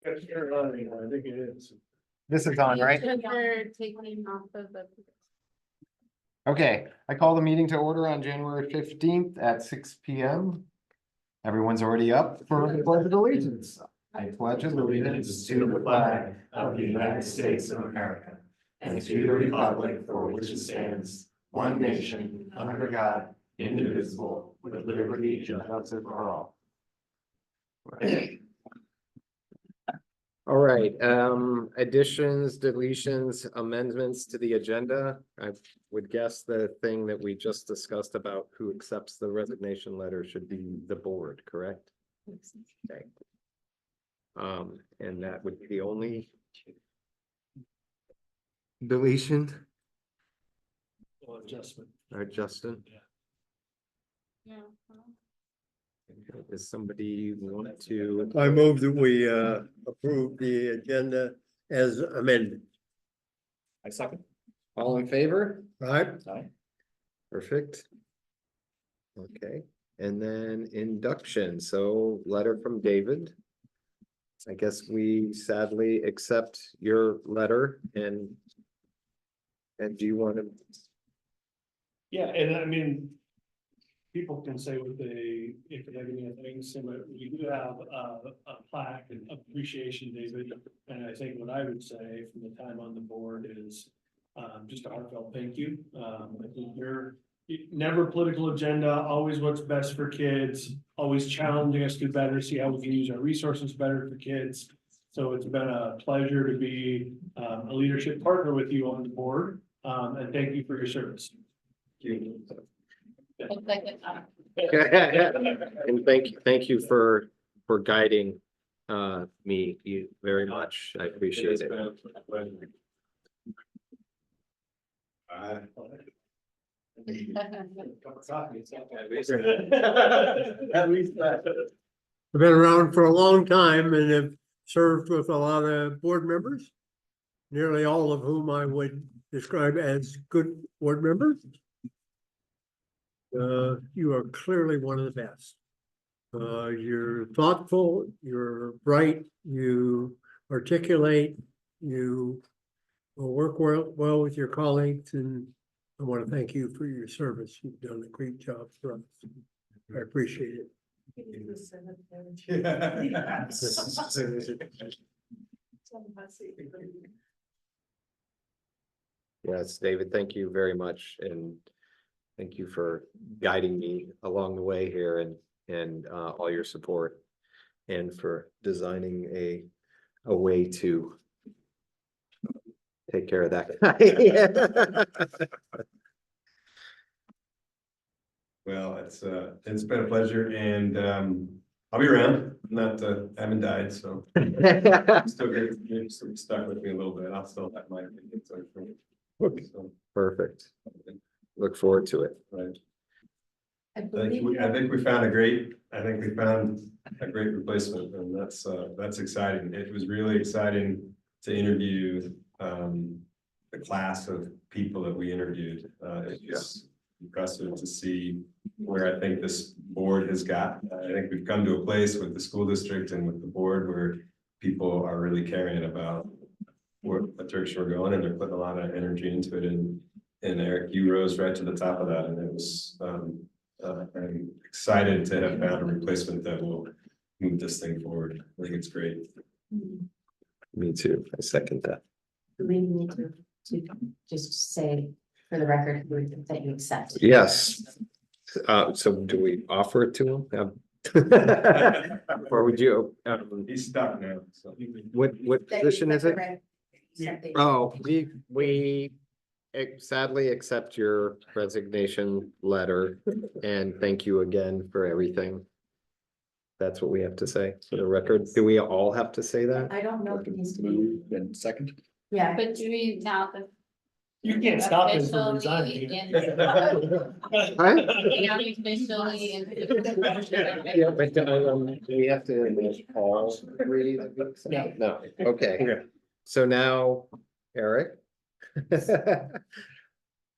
I think it is. This is on, right? They're taking off of the. Okay, I call the meeting to order on January 15th at 6 p.m. Everyone's already up for the pledge of allegiance. I pledge allegiance to the flag of the United States of America and to the republic for which it stands, one nation, under God, indivisible, with liberty and justice for all. All right, additions, deletions, amendments to the agenda. I would guess the thing that we just discussed about who accepts the resignation letter should be the board, correct? Okay. And that would be the only deletion. Well, adjustment. All right, Justin, Yeah. does somebody want to? I move that we approve the agenda as amended. I second. All in favor? Right? Aye. Perfect. Okay, and then induction, so letter from David. I guess we sadly accept your letter and do you want to? Yeah, and I mean, people can say what they, if they have any things, but we do have a plaque and appreciation, David. And I think what I would say from the time on the board is just a heartfelt thank you. I think you're never political agenda, always what's best for kids, always challenging us to do better, see how we can use our resources better for kids. So it's been a pleasure to be a leadership partner with you on the board, and thank you for your service. And thank you for guiding me you very much. I appreciate it. At least that. I've been around for a long time and have served with a lot of board members, nearly all of whom I would describe as good board members. You are clearly one of the best. You're thoughtful, you're bright, you articulate, you will work well with your colleagues, and I want to thank you for your service. You've done a great job for us. I appreciate it. Yes, David, thank you very much, and thank you for guiding me along the way here and all your support and for designing a way to take care of that. Well, it's been a pleasure, and I'll be around. Not I haven't died, so still get stuck with me a little bit. I'll still have my opinions. So, Perfect. Look forward to it. right. I think we found a great replacement, and that's exciting. It was really exciting to interview the class of people that we interviewed. It's impressive to see where I think this board has got. I think we've come to a place with the school district and with the board where people are really caring about where the direction we're going, and they're putting a lot of energy into it. And Eric, you rose right to the top of that, and it was I'm excited to have found a replacement that will move this thing forward. I think it's great. Me too. I second that. We need to just say for the record that you accept. Yes. So do we offer it to him? Or would you? He's stuck now. So. What position is it? Oh, we sadly accept your resignation letter and thank you again for everything. That's what we have to say for the record. Do we all have to say that? I don't know if it needs to be. Then second. Yeah. But do we now the. You can't stop him from Officially resigning. Yeah, but we have to all agree. No, okay. So now, Eric.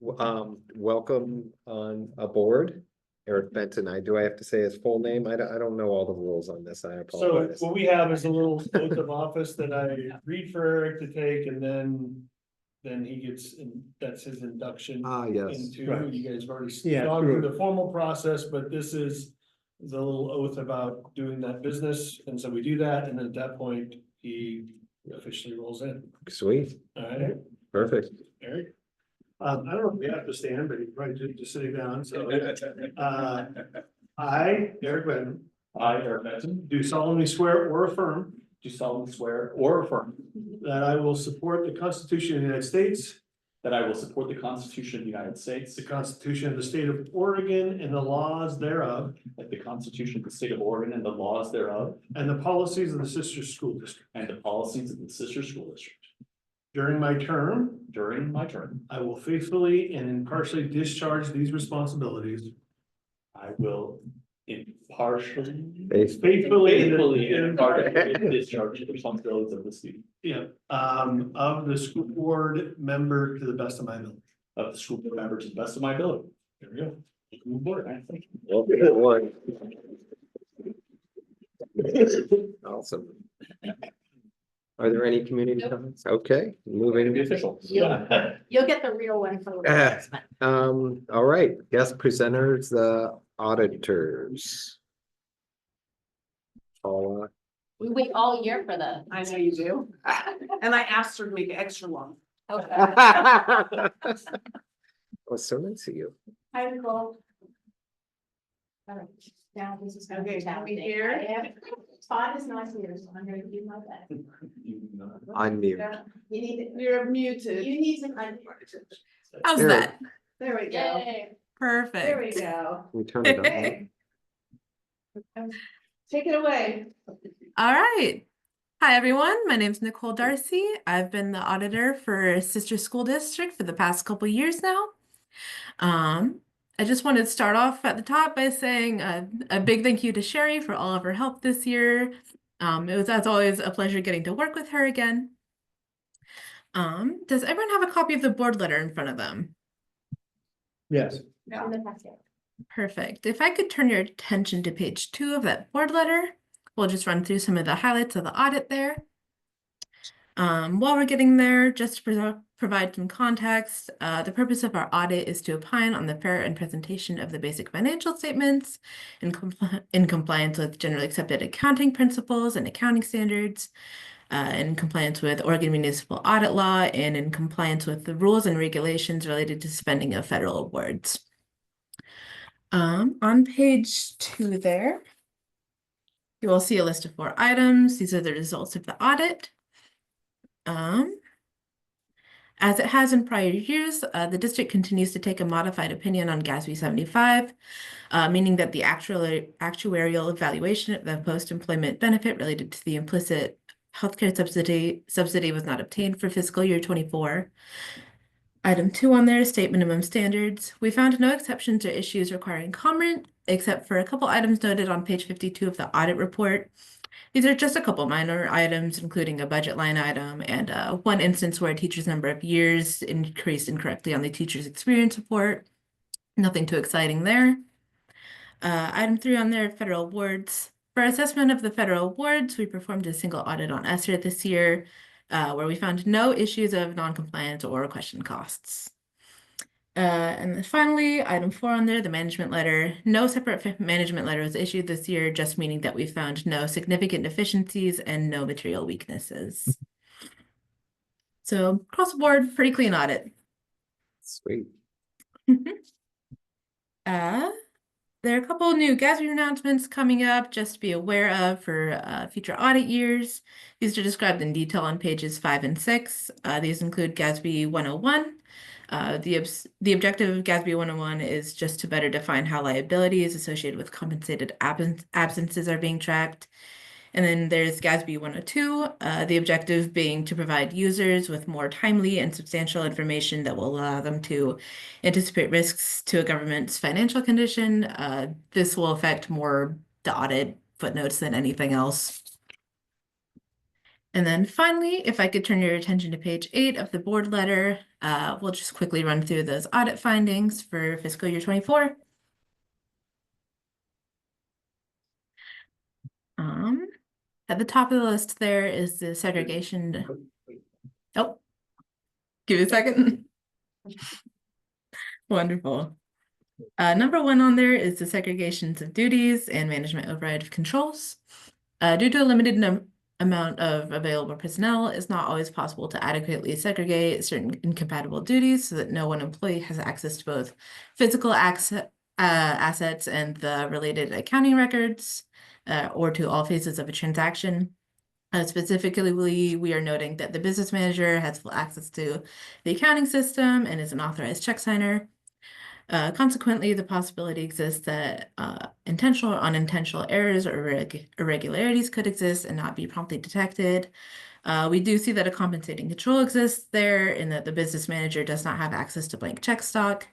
Welcome on aboard Eric Benton. Do I have to say his full name? I don't know all the rules on this. I So apologize. what we have is a little oath of office that I read for Eric to take, and then he gets, that's his induction Ah, yes. into, Right. you guys have already Yeah, gone through true. the formal process, but this is the little oath about doing that business, and so we do that, and then at that point, he officially rolls in. Sweet, All right, perfect. Eric? I don't know if we have to stand, but you probably just sitting down, so. I, Eric Benton, I, Eric Benson, do solemnly swear or affirm do solemnly swear or affirm that I will support the Constitution of the United States, that I will support the Constitution of the United States, the Constitution of the State of Oregon and the laws thereof, like the Constitution of the State of Oregon and the laws thereof, and the policies of the sister school district. and the policies of the sister school district. During my term, During my term, I will faithfully and impartially discharge these responsibilities. I will impartially. Faithfully and impartially discharge the responsibilities of the student, Yeah, of the school board member to the best of my ability. of the school board member to the best of my ability. There we go. School board, I think. Well, good one. Awesome. Are there any community comments? Okay, The moving. official. You'll- You'll get the real one for the announcement. All right, guest presenters, the auditors. Paula. We wait all year for the. I know you do. And I asked her to make it extra long. Okay. Oh, so nice of you. Hi, Nicole. All right, now this is gonna be Okay, can we challenging. hear? I am- Todd is not here, so I'm gonna do my best. Unmute. You need, You're muted. you need to. un- How's There. that? There we go. Yay. Perfect. There we go. We turn it on. Take it away. All right. Hi, everyone. My name is Nicole Darcy. I've been the auditor for Sister School District for the past couple years now. I just wanted to start off at the top by saying a big thank you to Sherry for all of her help this year. It was, as always, a pleasure getting to work with her again. Does everyone have a copy of the board letter in front of them? Yes. In the packet. Perfect. If I could turn your attention to page 2 of that board letter, we'll just run through some of the highlights of the audit there. While we're getting there, just to provide some context, the purpose of our audit is to opine on the fair and presentation of the basic financial statements in compliance with generally accepted accounting principles and accounting standards, in compliance with Oregon Municipal Audit Law, and in compliance with the rules and regulations related to spending of federal awards. On page 2 there, you will see a list of 4 items. These are the results of the audit. As it has in prior years, the district continues to take a modified opinion on GASB 75, meaning that the actuarial evaluation of the post-employment benefit related to the implicit healthcare subsidy was not obtained for fiscal year 24. Item 2 on there, state minimum standards. We found no exceptions or issues requiring comment, except for a couple items noted on page 52 of the audit report. These are just a couple minor items, including a budget line item and one instance where a teacher's number of years increased incorrectly on the teacher's experience report. Nothing too exciting there. Item 3 on there, federal awards. For assessment of the federal awards, we performed a single audit on ESSER this year, where we found no issues of non-compliance or question costs. And then finally, item 4 on there, the management letter. No separate management letter was issued this year, just meaning that we found no significant deficiencies and no material weaknesses. So across the board, pretty clean audit. Sweet. There are a couple new GASB announcements coming up just to be aware of for future audit years. These are described in detail on pages 5 and 6. These include GASB 101. The objective of GASB 101 is just to better define how liabilities associated with compensated absences are being tracked. And then there's GASB 102, the objective being to provide users with more timely and substantial information that will allow them to anticipate risks to a government's financial condition. This will affect more the audit footnotes than anything else. And then finally, if I could turn your attention to page 8 of the board letter, we'll just quickly run through those audit findings for fiscal year 24. At the top of the list there is the segregation. Oh, give me a second. Wonderful. Number one on there is the segregations of duties and management override of controls. Due to a limited amount of available personnel, it's not always possible to adequately segregate certain incompatible duties so that no one employee has access to both physical assets and the related accounting records, or to all phases of a transaction. Specifically, we are noting that the business manager has full access to the accounting system and is an authorized check signer. Consequently, the possibility exists that intentional or unintentional errors or irregularities could exist and not be promptly detected. We do see that a compensating control exists there in that the business manager does not have access to blank check stock.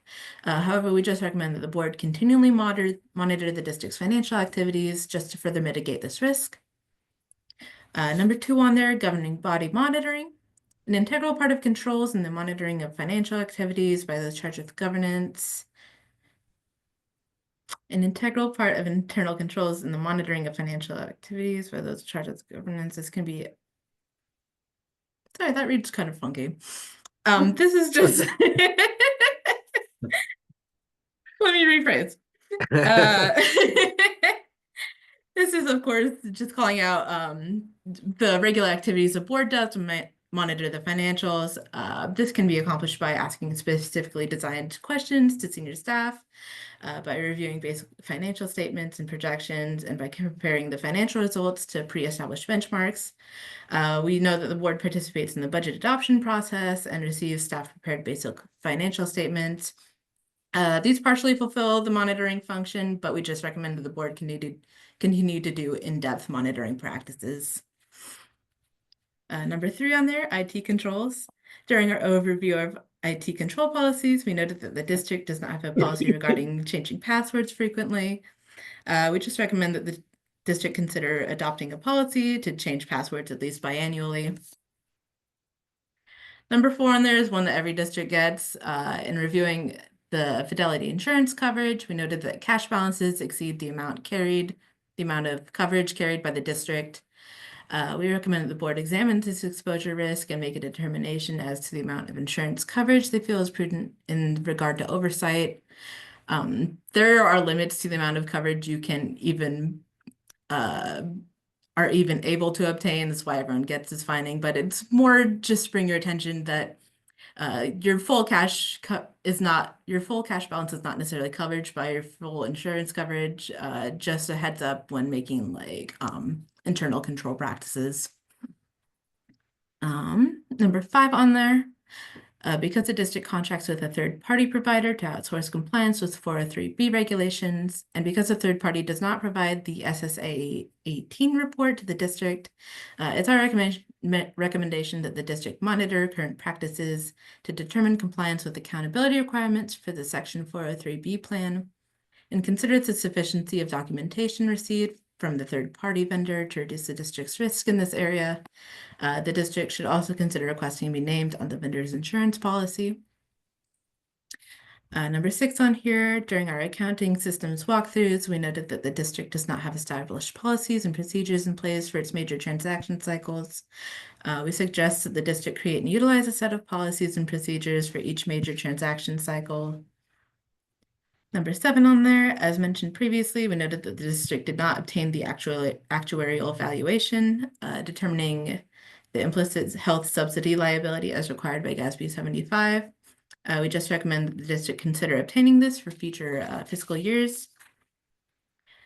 However, we just recommend that the board continually monitor the district's financial activities just to further mitigate this risk. Number two on there, governing body monitoring. An integral part of controls and the monitoring of financial activities by those charged with governance. An integral part of internal controls and the monitoring of financial activities by those charged with governance. This can be. Sorry, that reads kind of funky. This is just. Let me rephrase. This is, of course, just calling out the regular activities the board does to monitor the financials. This can be accomplished by asking specifically designed questions to senior staff, by reviewing basic financial statements and projections, and by comparing the financial results to pre-established benchmarks. We know that the board participates in the budget adoption process and receives staff-prepared basic financial statements. These partially fulfill the monitoring function, but we just recommend that the board continue to do in-depth monitoring practices. Number three on there, IT controls. During our overview of IT control policies, we noted that the district does not have a policy regarding changing passwords frequently. We just recommend that the district consider adopting a policy to change passwords at least biannually. Number four on there is one that every district gets. In reviewing the fidelity insurance coverage, we noted that cash balances exceed the amount of coverage carried by the district. We recommend that the board examine this exposure risk and make a determination as to the amount of insurance coverage they feel is prudent in regard to oversight. There are limits to the amount of coverage you can even are even able to obtain. That's why everyone gets this finding, but it's more just to bring your attention that your full cash balance is not necessarily covered by your full insurance coverage. Just a heads up when making like internal control practices. Number five on there, because the district contracts with a third-party provider to outsource compliance with 403B regulations, and because the third party does not provide the SSA 18 report to the district, it's our recommendation that the district monitor current practices to determine compliance with accountability requirements for the Section 403B plan, and consider the sufficiency of documentation received from the third-party vendor to reduce the district's risk in this area. The district should also consider requesting to be named on the vendor's insurance policy. Number six on here, during our accounting systems walkthroughs, we noted that the district does not have established policies and procedures in place for its major transaction cycles. We suggest that the district create and utilize a set of policies and procedures for each major transaction cycle. Number seven on there, as mentioned previously, we noted that the district did not obtain the actuarial valuation, determining the implicit health subsidy liability as required by GASB 75. We just recommend that the district consider obtaining this for future fiscal years.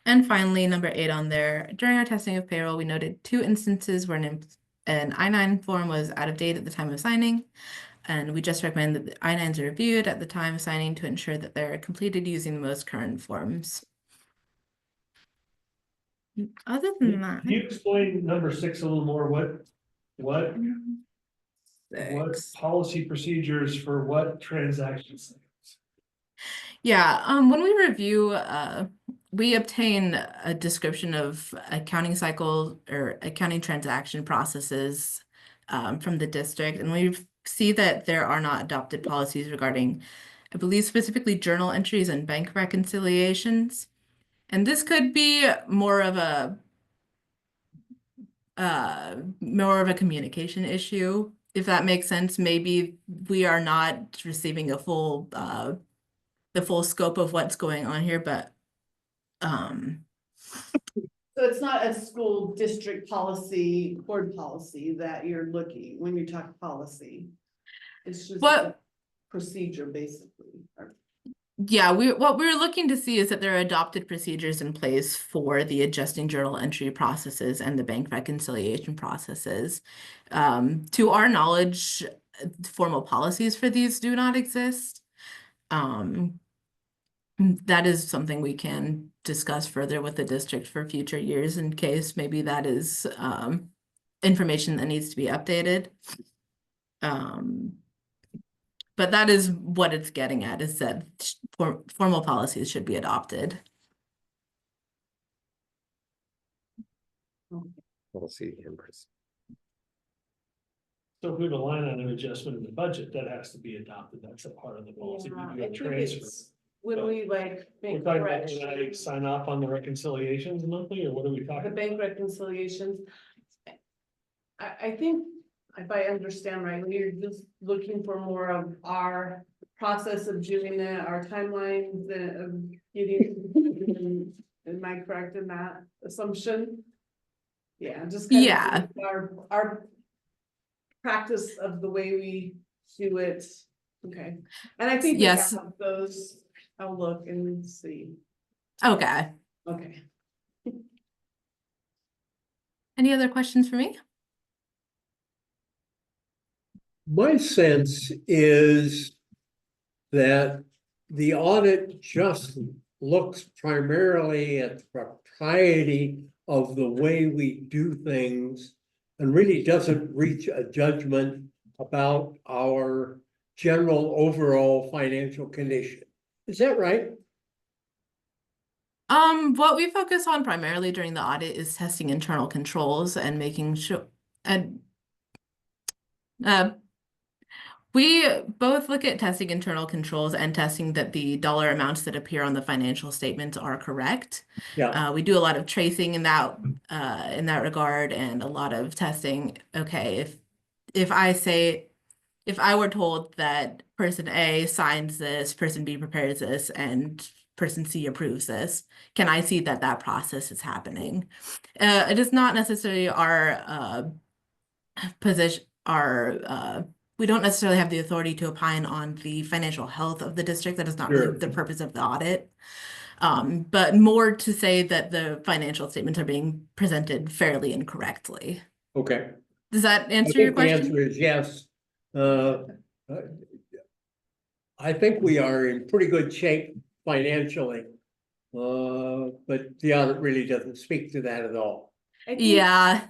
And finally, number eight on there, during our testing of payroll, we noted two instances where an I-9 form was out of date at the time of signing. And we just recommend that the I-9s are reviewed at the time of signing to ensure that they're completed using the most current forms. Other than that, Can you explain number six a little more? What six. policy procedures for what transactions? Yeah, when we review, we obtain a description of accounting cycle or accounting transaction processes from the district, and we see that there are not adopted policies regarding, I believe, specifically journal entries and bank reconciliations. And this could be more of a more of a communication issue, if that makes sense. Maybe we are not receiving the full scope of what's going on here, but So it's not a school district policy, board policy that you're looking, when you talk policy. It's just What- a procedure, basically. yeah, what we're looking to see is that there are adopted procedures in place for the adjusting journal entry processes and the bank reconciliation processes. To our knowledge, formal policies for these do not exist. That is something we can discuss further with the district for future years in case maybe that is information that needs to be updated. But that is what it's getting at, is that formal policies should be adopted. Policy and procedure. So if we have a line on an adjustment in the budget, that has to be adopted, that's a part of the policy. Yeah, We I do a think transfer. it's when we like We're make talking about when I corrections, sign off on the reconciliations monthly, or what are we the talking? bank reconciliations. I think, if I understand right, you're just looking for more of our process of doing it, our timelines of getting. Am I correct in that assumption? Yeah, just kind of Yeah. our practice of the way we do it. Okay, and I think we Yes. have those. I'll look and see. Okay. Okay. Any other questions for me? My sense is that the audit just looks primarily at the propriety of the way we do things and really doesn't reach a judgment about our general overall financial condition. Is that right? What we focus on primarily during the audit is testing internal controls and making sure, and we both look at testing internal controls and testing that the dollar amounts that appear on the financial statements are correct. Yeah. We do a lot of tracing in that regard, and a lot of testing. Okay, if I were told that person A signs this, person B prepares this, and person C approves this, can I see that that process is happening? It is not necessarily our position, we don't necessarily have the authority to opine on the financial health of the district. That is not really Sure. the purpose of the audit. But more to say that the financial statements are being presented fairly and correctly. Okay. Does that I answer your think the question? answer is yes. I think we are in pretty good shape financially. But the audit really doesn't speak to that at all. I think Yeah,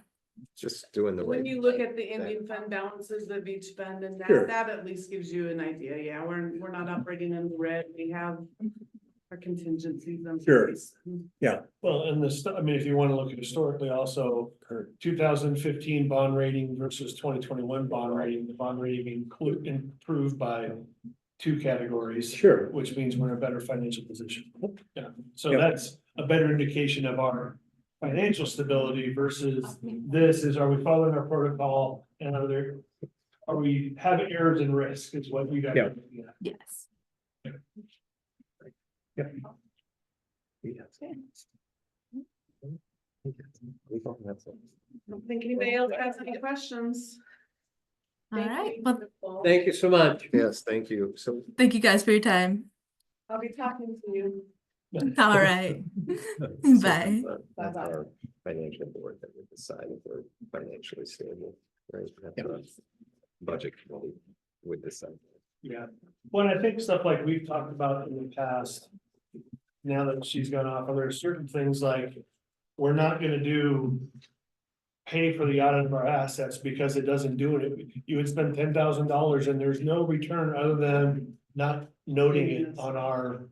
Just doing the right. when you look at the ending fund balances of each fund and Sure. that at least gives you an idea. Yeah, we're not operating in the red. We have our contingencies in Sure. place. Well, and the stuff, I mean, if you want to look at historically also, 2015 bond rating versus 2021 bond rating, the bond rating improved by 2 categories. Sure. Which means we're in a better financial position. Yeah, so Yep. that's a better indication of our financial stability versus this is, are we following our protocol? And are we having errors and risk is what we got. Yeah. yes. I don't think anybody else has any questions. All Thank right. you, Well, Nicole. Thank you so much. Yes, thank you. So. thank you guys for your time. I'll be talking to you. All right. Bye. That's our financial board that would decide if we're financially stable, right? The Budget committee would decide. Yeah, well, I think stuff like we've talked about in the past. Now that she's gone off, there are certain things like, we're not gonna pay for the audit of our assets because it doesn't do it. You would spend $10,000 and there's no return other than not noting it on our.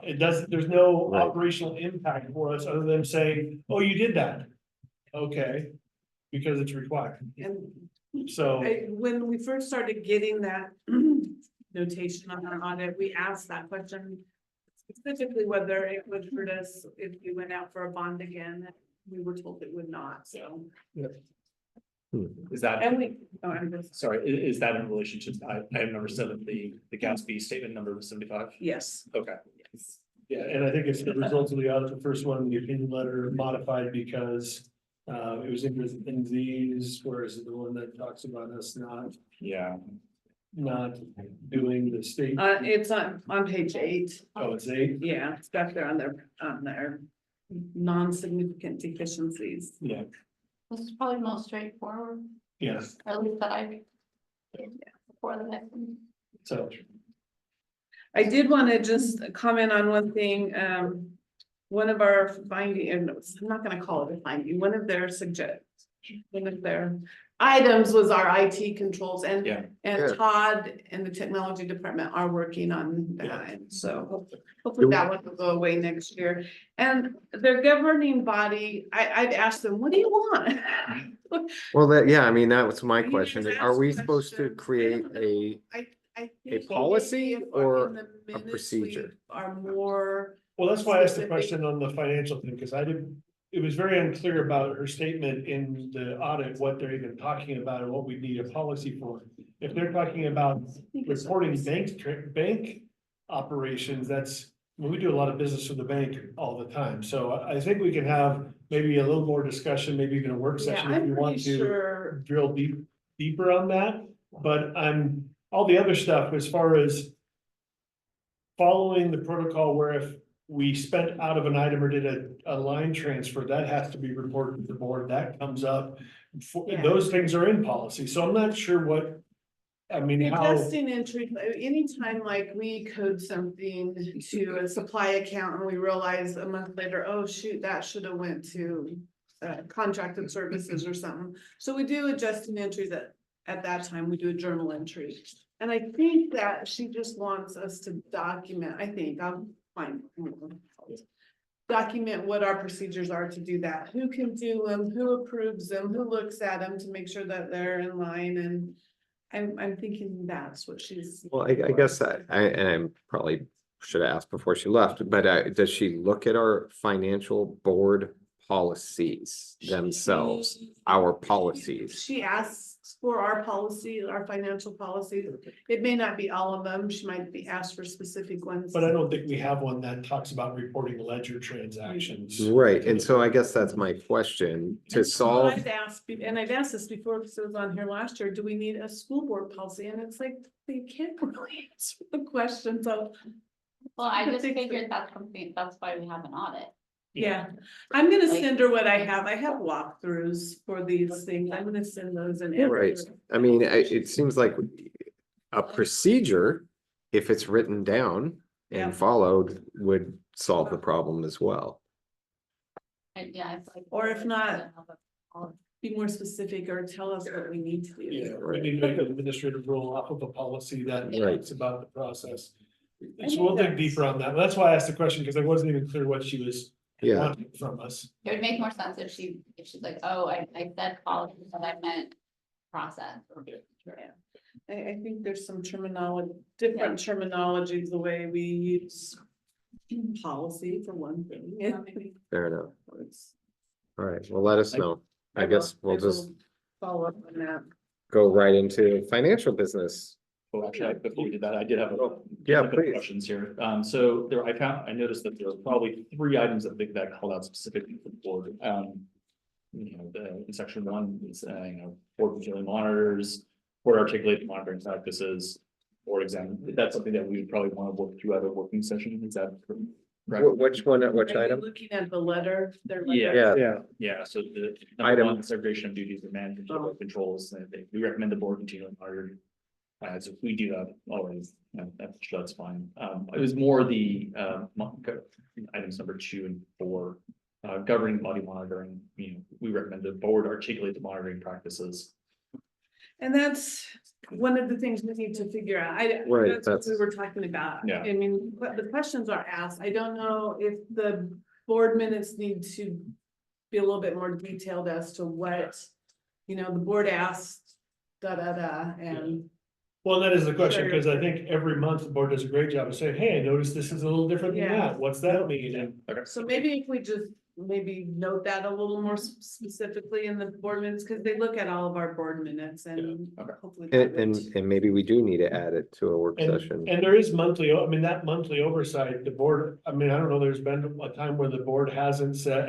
There's no Right. operational impact for us other than saying, oh, you did that. Okay, because it's required, And so. when we first started getting that notation on our audit, we asked that question. Specifically whether it would hurt us if we went out for a bond again. we were told it would not, so. Is that, And we, oh, I'm just, sorry, is that in relation to, I have number 7, the gas fee statement number was 75? yes, Okay. yes. Yeah, and I think it's the results of the audit, the first one, the opinion letter modified because it was in these, whereas the one that talks about us Yeah. not doing the state. It's on page 8. Oh, it's 8. Yeah, it's back there on their non-significant deficiencies. Yeah, This is probably the most straightforward, yes, or at least that I. Before the next one. so. I did want to just comment on one thing, one of our finding, and I'm not gonna call it a finding, one of their one of their items was our IT controls, and Yeah. Good. Todd and the technology department are working on that, and so hopefully that one will go away next year. And their governing body, I'd asked them, what do you want? Well, yeah, I mean, that was my You question. just Are we asked supposed to questions. create I think policy maybe if or in the a minutes we procedure? Are more. Well, that's why I asked the Specific. question on the financial thing, because it was very unclear about her statement in the audit, what they're even talking about and what we need a policy for. If they're talking about reporting bank operations, we do a lot of business with the bank all the time. So I think we can have maybe a little more discussion, maybe even a work Yeah, session if I'm you want pretty to sure, drill deeper on that. But all the other stuff as far as following the protocol where if we spent out of an item or did a line transfer, that has to be reported to the board. That comes up. Yeah. Those things are in policy. So I'm not sure how. adjusting entry, anytime like we code something to a supply account and we realize a month later, oh shoot, that should have went to contracted services or something. So we do adjusting entries at that time, we do a journal entry. And I think that she just wants us to document, I'll find. Document what our procedures are to do that, who can do them, who approves them, who looks at them to make sure that they're in line, and I'm thinking that's what she's. Well, I guess and I probably should have asked before she left, but does she look at our financial board policies themselves, our policies? She asks for our policy, our financial policies. It may not be all of them. She might be asked for specific ones. But I don't think we have one that talks about reporting ledger transactions. Right, and so I guess that's my question, to And so solve, I've asked, and I've asked this before because it was on here last year, do we need a school board policy? And it's like, they can't really answer the question, so. Well, I just think figured that's why we have an audit. Yeah, I'm gonna Like- send her what I have. I have walkthroughs for these things. I'm gonna send those in. right, I mean, it seems like a procedure, if it's written down Yeah. and followed, would solve the problem as well. And yeah, it's like. Or if not, be more specific or tell us what we need to do. Yeah, we need to make an administrative rule off of a policy that Right. talks about the process. I So we'll think dig deeper on that. That's why I asked the question, because I wasn't even clear what she was Yeah. wanting from us. It would make more sense if she's like, oh, I said policy, but I meant process. I think there's some different terminologies, the way we use policy for one thing. Yeah, maybe. Fair enough. It's- All right, well, let us know. I guess we'll just Follow up on that. go right into financial business. Well, actually, before we did that, I did have Yeah, a couple please. questions here. So I noticed that there were probably 3 items that called out specifically for the board. In section 1, it's, board continually monitors, board articulated monitoring practices, board exam. That's something that we would probably want to work through at a working session. Is that correct? Which one, which Are you item? looking at the letter? Their letter? Yeah, Yeah, so the Item. number 1, segregation of duties and management of controls, we recommend the board continually monitor. So if we do that always, that's fine. It was more the items number 2 and 4. Governing body monitoring, we recommend the board articulate the monitoring practices. And that's one of the things we need to figure out. Right, That's what we were talking about. Yeah. I mean, the questions are asked. I don't know if the board minutes need to be a little bit more detailed as to what, the board asked, and. Well, that is the question, Sure. because I think every month the board does a great job of saying, hey, I noticed this is a little different than Yeah. that. What's that mean? And So maybe if we just maybe note that a little more specifically in the board minutes, because they look at all of our board minutes and okay. hopefully. that And would- maybe we do need to add it to a work session. And there is monthly, I mean, that monthly oversight, the board, I mean, I don't know, there's been a time where the board hasn't said,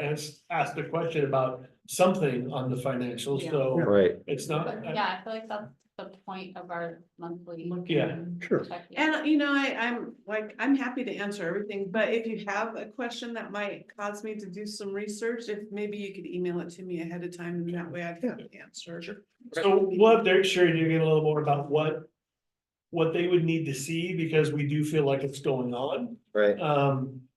asked a question about something on the financials, Yeah. so Right, it's not. But yeah, I feel like that's the point of our monthly. Yeah, sure. check. And, you know, I'm happy to answer everything, but if you have a question that might cause me to do some research, if maybe you could email it to me ahead of time, and that way I'd have an answer. So we'll have Derek share you again a little more about what they would need to see, because we do feel like it's going on. right.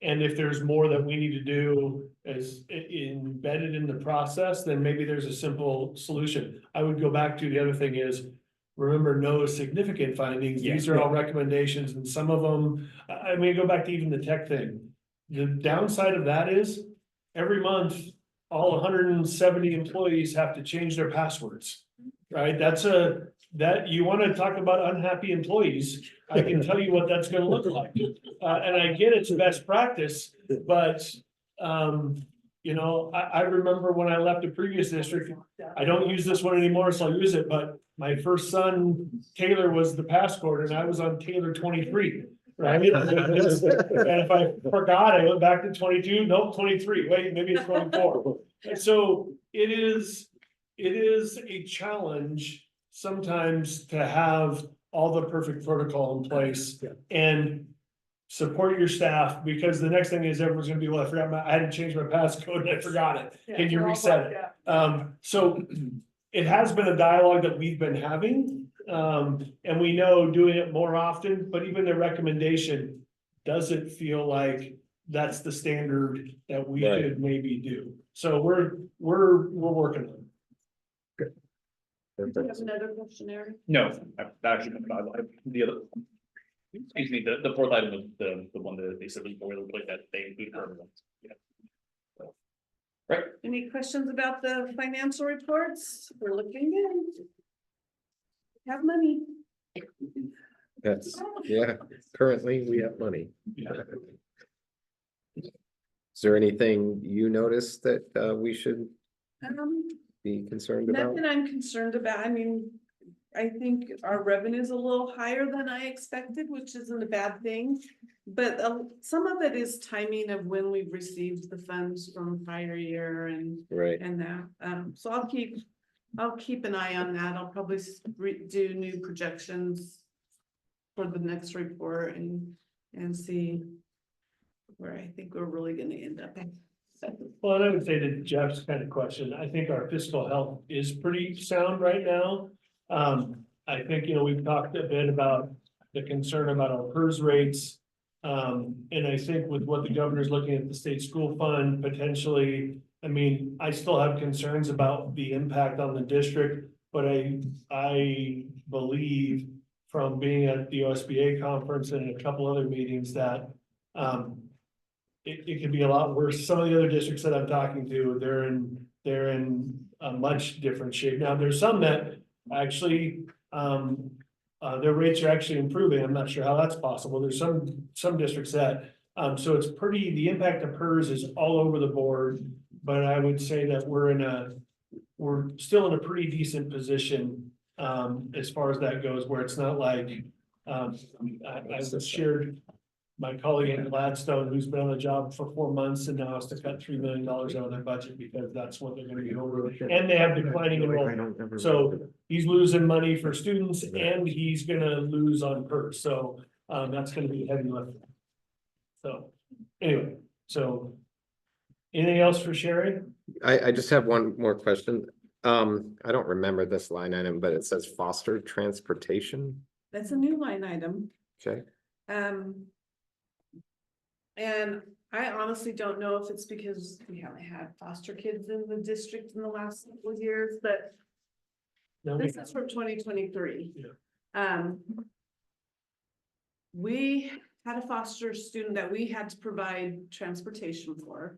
And if there's more that we need to do as embedded in the process, then maybe there's a simple solution. I would go back to the other thing is, remember, no significant findings. These are all recommendations, and some of them, I mean, go back to even the tech thing. The downside of that is every month, all 170 employees have to change their passwords. Right? That you want to talk about unhappy employees, I can tell you what that's gonna look like. And I get it's best practice, but, you know, I remember when I left a previous district, I don't use this one anymore, so I'll use it, but my first son, Taylor, was the passcode, and I was on Taylor 23. Right? And if I forgot, I went back to 22, nope, 23, wait, maybe it's 24. And so it is a challenge sometimes to have all the perfect protocol in place and support your staff, because the next thing is everyone's gonna be, well, I had to change my passcode and I forgot it. Can you reset it? So it has been a dialogue that we've been having. And we know doing it more often, but even the recommendation doesn't feel like that's the standard that we Right. should maybe do. So we're working on it. Do you have another questionnaire? No, that actually, the other. Excuse me, the fourth item was the one that they said was boilerplate that they include for everyone. Yeah. So, right, Any questions about the financial reports? We're looking good. Have money. That's, yeah, currently we have money. Yeah. Is there anything you noticed that we should be concerned about? Nothing I'm concerned about. I mean, I think our revenue is a little higher than I expected, which isn't a bad thing. But some of it is timing of when we've received the funds from prior year and Right, that. So I'll keep an eye on that. I'll probably do new projections for the next report and see where I think we're really gonna end up. Well, and I would say to Jeff's kind of question, I think our fiscal health is pretty sound right now. I think, you know, we've talked a bit about the concern about our PERS rates. And I think with what the governor's looking at the state school fund potentially, I mean, I still have concerns about the impact on the district, but I believe from being at the OSBA conference and a couple other meetings that, it could be a lot worse. Some of the other districts that I'm talking to, they're in a much different shape. Now, there's some that actually, their rates are actually improving. I'm not sure how that's possible. There's some districts that, so it's pretty, the impact of PERS is all over the board. But I would say that we're still in a pretty decent position, as far as that goes, where it's not like, I shared my colleague in Gladstone, who's been on the job for 4 months and now has to cut $3 million out of their budget because that's what they're gonna be over. And they have declining enrollment. So he's losing money for students and he's gonna lose on PERS. So, that's gonna be heavy lifting. So, anyway, so anything else for Sherry? I just have one more question. I don't remember this line item, but it says foster transportation. That's a new line item. Okay, And I honestly don't know if it's because we haven't had foster kids in the district in the last couple of years, but No, this is from 2023. Yeah. We had a foster student that we had to provide transportation for,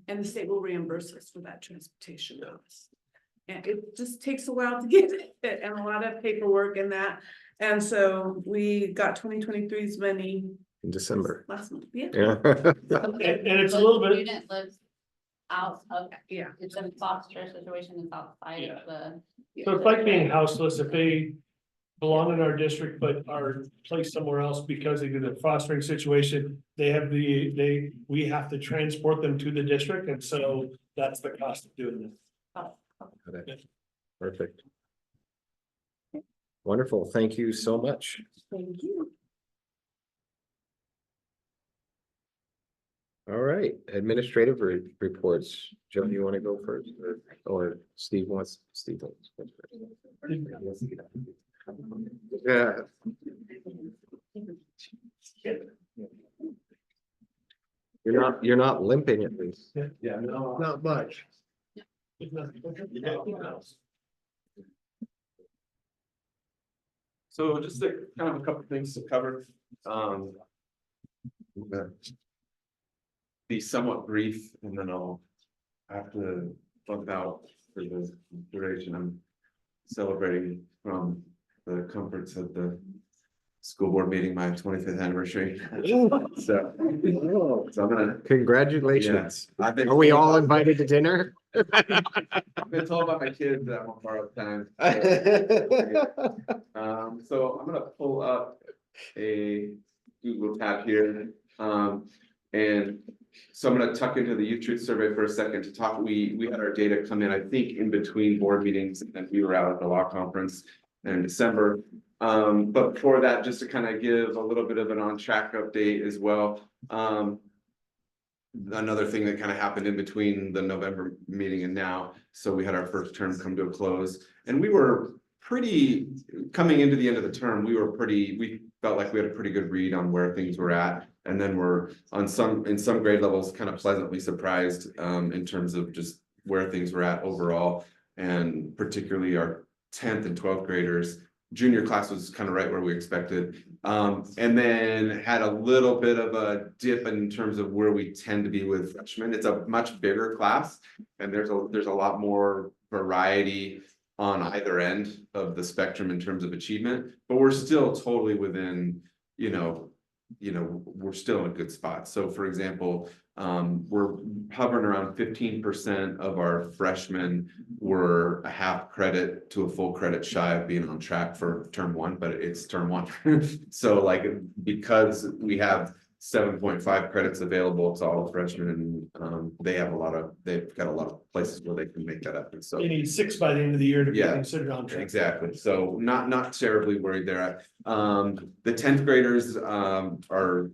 and the state will reimburse us for that transportation cost. And it just takes a while to get it and a lot of paperwork and that. And so we got 2023's money in December. last month. Yeah. Yeah. And it's a little bit, Student lives out of, Yeah. it's a foster situation that's outside Yeah. of the. So it's like being houseless, if they belong in our district but are placed somewhere else because of the fostering situation, they have we have to transport them to the district, and so that's the cost of doing this. Perfect. Wonderful. Thank you so much. Thank you. All right, administrative reports. Joe, you want to go first or Steve wants? Yeah. You're not limping at least. Yeah, no. Not much. So just kind of a couple things to cover. Be somewhat brief and then I'll have to bump out for the duration. I'm celebrating from the comforts of the school board meeting, my 25th anniversary. So I'm gonna. Congratulations. Yeah, Are we all invited to dinner? I've been told by my kids that I'm on borrowed time. So I'm gonna pull up a Google tab here. And so I'm gonna tuck into the Youth Truth Survey for a second to talk. We had our data come in, I think, in between board meetings, and we were out at the law conference in December. But before that, just to kind of give a little bit of an on-track update as well. Another thing that kind of happened in between the November meeting and now, so we had our first term come to a close, and we were pretty, coming into the end of the term, we felt like we had a pretty good read on where things were at. And then we're in some grade levels kind of pleasantly surprised in terms of just where things were at overall. And particularly our 10th and 12th graders, junior class was kind of right where we expected. And then had a little bit of a dip in terms of where we tend to be with freshmen. It's a much bigger class and there's a lot more variety on either end of the spectrum in terms of achievement, but we're still totally within, we're still in a good spot. So for example, we're hovering around 15% of our freshmen were a half credit to a full credit shy of being on track for term one, but it's term one. So like, because we have 7.5 credits available to all the freshmen, and they've got a lot of places where they can make that up. And so They need 6 by the end of the year to be Yeah, considered on track. exactly. So not terribly worried there. The 10th graders are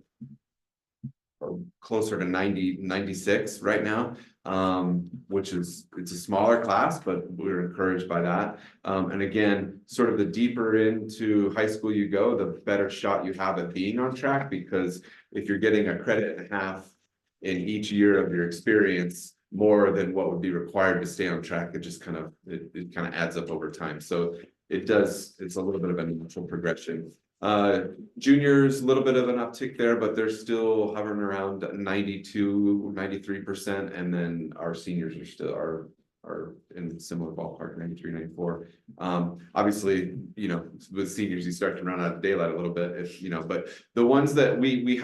closer to 96 right now, which it's a smaller class, but we're encouraged by that. And again, sort of the deeper into high school you go, the better shot you have at being on track, because if you're getting a credit and a half in each year of your experience, more than what would be required to stay on track, it just kind of adds up over time. So it's a little bit of a natural progression. Juniors, a little bit of an uptick there, but they're still hovering around 92-93%. And then our seniors are in similar ballpark, 93, 94. Obviously, with seniors, you start to run out of daylight a little bit, but the ones that we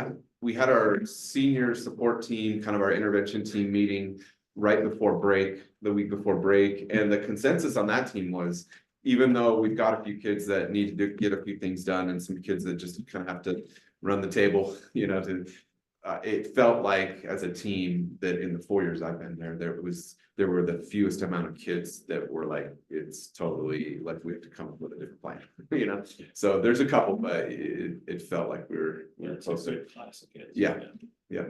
had our senior support team, kind of our intervention team meeting right before break, the week before break. And the consensus on that team was, even though we've got a few kids that need to get a few things done and some kids that just kind of have to run the table, it felt like as a team that in the 4 years I've been there, there were the fewest amount of kids that were like, it's totally like we have to come up with a different plan, So there's a couple, but it felt like we were close to it. Class of kids. Yeah.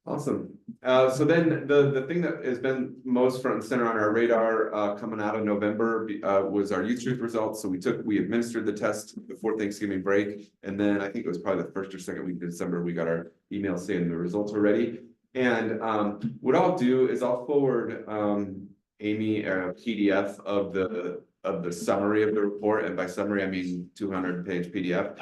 Awesome. So then the thing that has been most front and center on our radar coming out of November was our Youth Truth results. So we administered the test before Thanksgiving break. And then I think it was probably the first or second week of December, we got our email saying the results were ready. And what I'll do is I'll forward Amy a PDF of the summary of the report. And by summary, I mean 200-page PDF.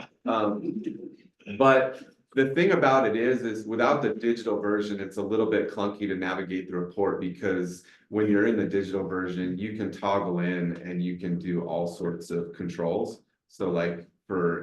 But the thing about it is without the digital version, it's a little bit clunky to navigate the report, because when you're in the digital version, you can toggle in and you can do all sorts of controls. So like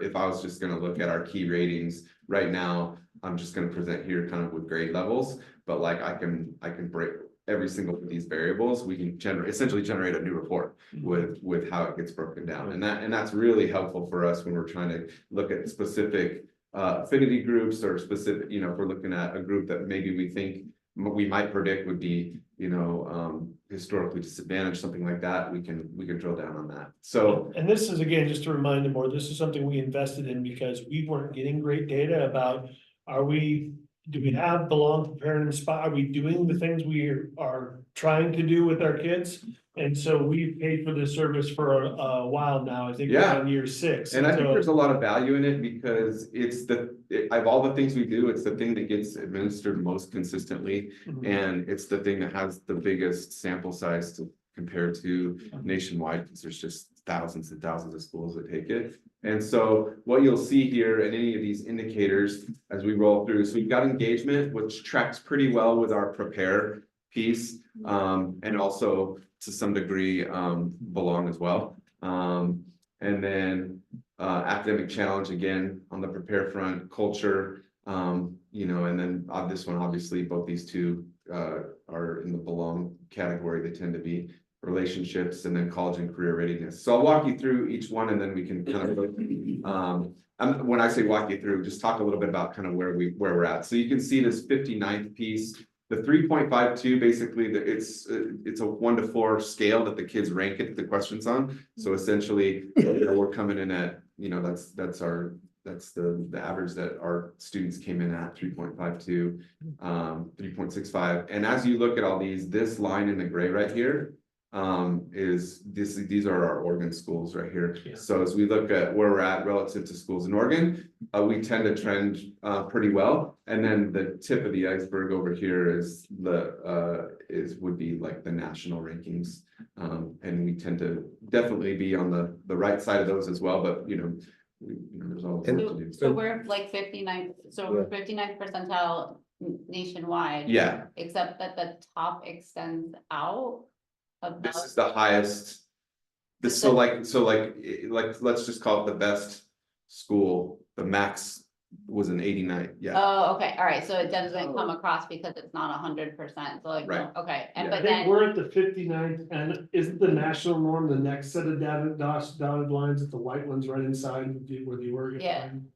if I was just going to look at our key ratings right now, I'm just going to present here kind of with grade levels, but like I can break every single of these variables, we can essentially generate a new report with how it gets broken down. And that's really helpful for us when we're trying to look at specific affinity groups or specific, you know, if we're looking at a group that maybe we think we might predict would be, you know, historically disadvantaged, something like that, we can drill down on that. So, and this is, again, just to remind the board, this is something we invested in because we weren't getting great data about, do we have belong, prepare, and inspire? Are we doing the things we are trying to do with our kids? And so we've paid for this service for a while now. I think we're Yeah. on year 6. and I think so- there's a lot of value in it because it's of all the things we do, it's the thing that gets administered most consistently. Mhm. And it's the thing that has the biggest sample size to compare to nationwide, because there's just thousands and thousands of schools that take it. And so what you'll see here in any of these indicators as we roll through, so we've got engagement, which tracks pretty well with our prepare piece, and also to some degree belong as well. And then academic challenge, again, on the prepare front, culture, you know, and then this one, obviously, both these two are in the belong category. They tend to be relationships, and then college and career readiness. So I'll walk you through each one, and then we can kind of when I say walk you through, just talk a little bit about kind of where we're at. So you can see this 59th piece. The 3.52, basically, it's a 1 to 4 scale that the kids rank it, the questions on. So essentially, you know, we're coming in at, you know, that's the average that our students came in at 3.52, 3.65. And as you look at all these, this line in the gray right here these are our Oregon schools right here. Yeah. So as we look at where we're at relative to schools in Oregon, we tend to trend pretty well. And then the tip of the iceberg over here is would be like the national rankings. And we tend to definitely be on the right side of those as well, but you know, there's always work to do. So we're like 59th, so we're 59th percentile nationwide. Yeah, Except that the top extends out. this is the highest. So let's just call it the best school. The max was an 89. Yeah. Oh, okay, all right, so it doesn't come across because it's not 100%, so like, Right. okay, and I but think then, we're at the 59th, and isn't the national norm the next set of dotted lines, at the white ones right inside where the Oregon? Yeah. line?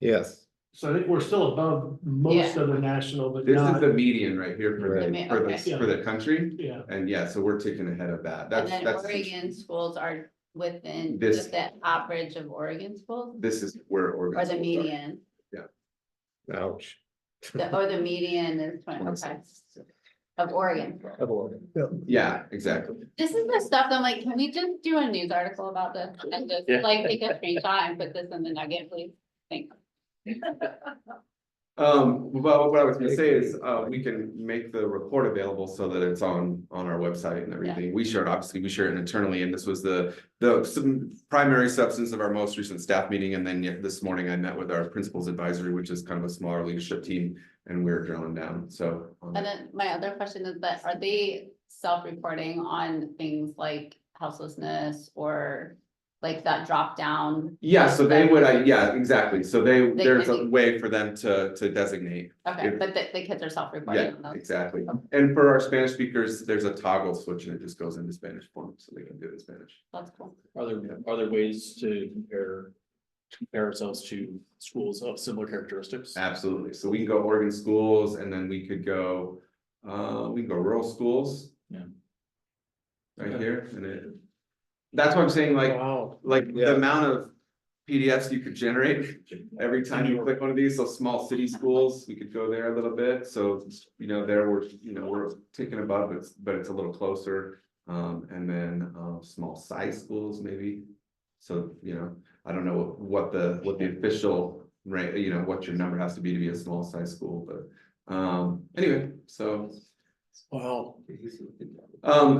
Yes. So I think we're still above most of the national, but This is not, the median right here for Right. for the country. yeah. And yeah, so we're ticking ahead of that. and That's then Oregon schools are within This- just the average of Oregon schools? This is where Oregon. Or the schools are. median, Ouch. the median is 20, okay, of Oregon. Yeah, exactly. This is the stuff that I'm like, can we just do a news article about this and just Yeah. like take a screenshot and put this in the nugget, please? Thanks. Well, what I was gonna say is, we can make the report available so that it's on our website and everything. We share it internally, and this was the some primary substance of our most recent staff meeting. And then yet this morning I met with our principals advisory, which is kind of a smaller leadership team, and we're drilling down, so. And then my other question is that, are they self-reporting on things like houselessness or like that drop down? Yeah, so they would, yeah, exactly. So there's a can- way for them to designate. Okay, If- but the kids are self-reporting Yeah, on those. exactly. And for our Spanish speakers, there's a toggle switch and it just goes into Spanish form, so they can do it in Spanish. That's cool. Are there ways to compare ourselves to schools of similar characteristics? Absolutely. So we can go Oregon schools, and then we could go rural schools. Yeah. Right Okay. here, and that's what I'm saying, like Wow. the amount of PDFs you could generate every time you click one of these. So small city schools, we could go there a little bit. So, you know, there we're ticking above it, but it's a little closer. And then small size schools maybe. So, you know, I don't know what the official rate, you know, what your number has to be a small size school, but anyway, so. Wow.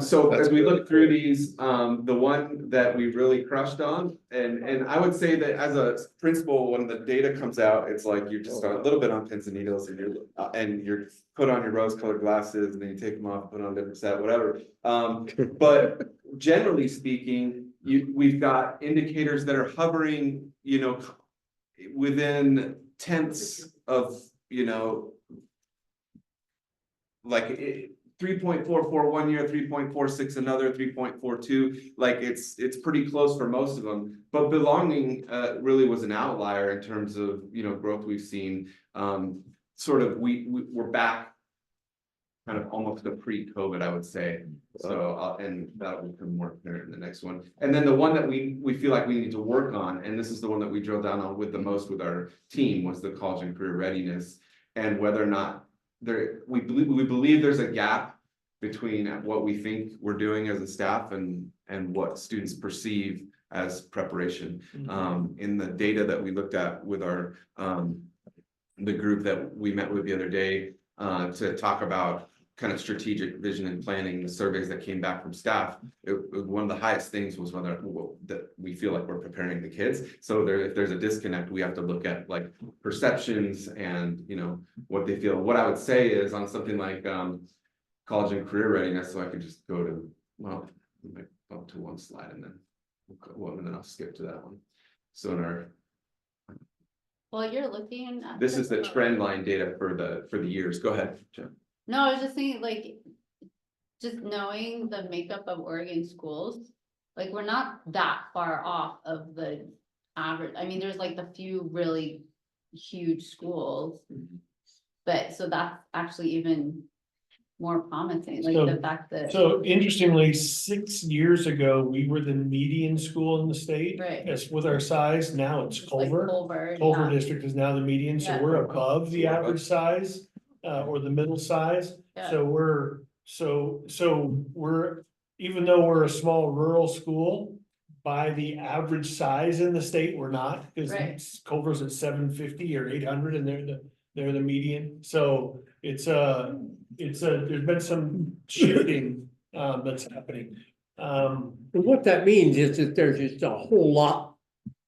So as we look through these, the one that we really crushed on, and I would say that as a principal, when the data comes out, it's like you're just a little bit on pins and needles, and you're put on your rose colored glasses, and then you take them off, put on a different set, whatever. But generally speaking, we've got indicators that are hovering, you know, within tenths of, you know, like 3.44 one year, 3.46 another, 3.42. Like it's pretty close for most of them. But belonging really was an outlier in terms of, you know, growth we've seen. Sort of we're back kind of almost to pre-COVID, I would say. So, and that will become more apparent in the next one. And then the one that we feel like we need to work on, and this is the one that we drilled down on with the most with our team, was the college and career readiness, and whether or not we believe there's a gap between what we think we're doing as a staff and what students perceive as preparation. In the data that we looked at with our the group that we met with the other day to talk about kind of strategic vision and planning, the surveys that came back from staff, one of the highest things was whether that we feel like we're preparing the kids. So if there's a disconnect, we have to look at like perceptions and, you know, what they feel. What I would say is on something like college and career readiness, so I could just go to, well, up to one slide and then I'll skip to that one. So in our, Well, you're looking at. this is the trend line data for the years. Go ahead, Jen. No, I was just thinking, like, just knowing the makeup of Oregon schools, like, we're not that far off of the average. I mean, there's like the few really huge schools. But so that's actually even more promising, like the fact that. So interestingly, 6 years ago, we were the median school in the state. Right. As with our size, now it's Like Culver. Culver, yeah. District is now the median, so Yeah. we're above the average size, or the middle size. Yeah. So we're, even though we're a small rural school, by the average size in the state, we're not, because Right. Culver's at 750 or 800 and they're the median. So there's been some shifting, that's happening. And what that means is that there's just a whole lot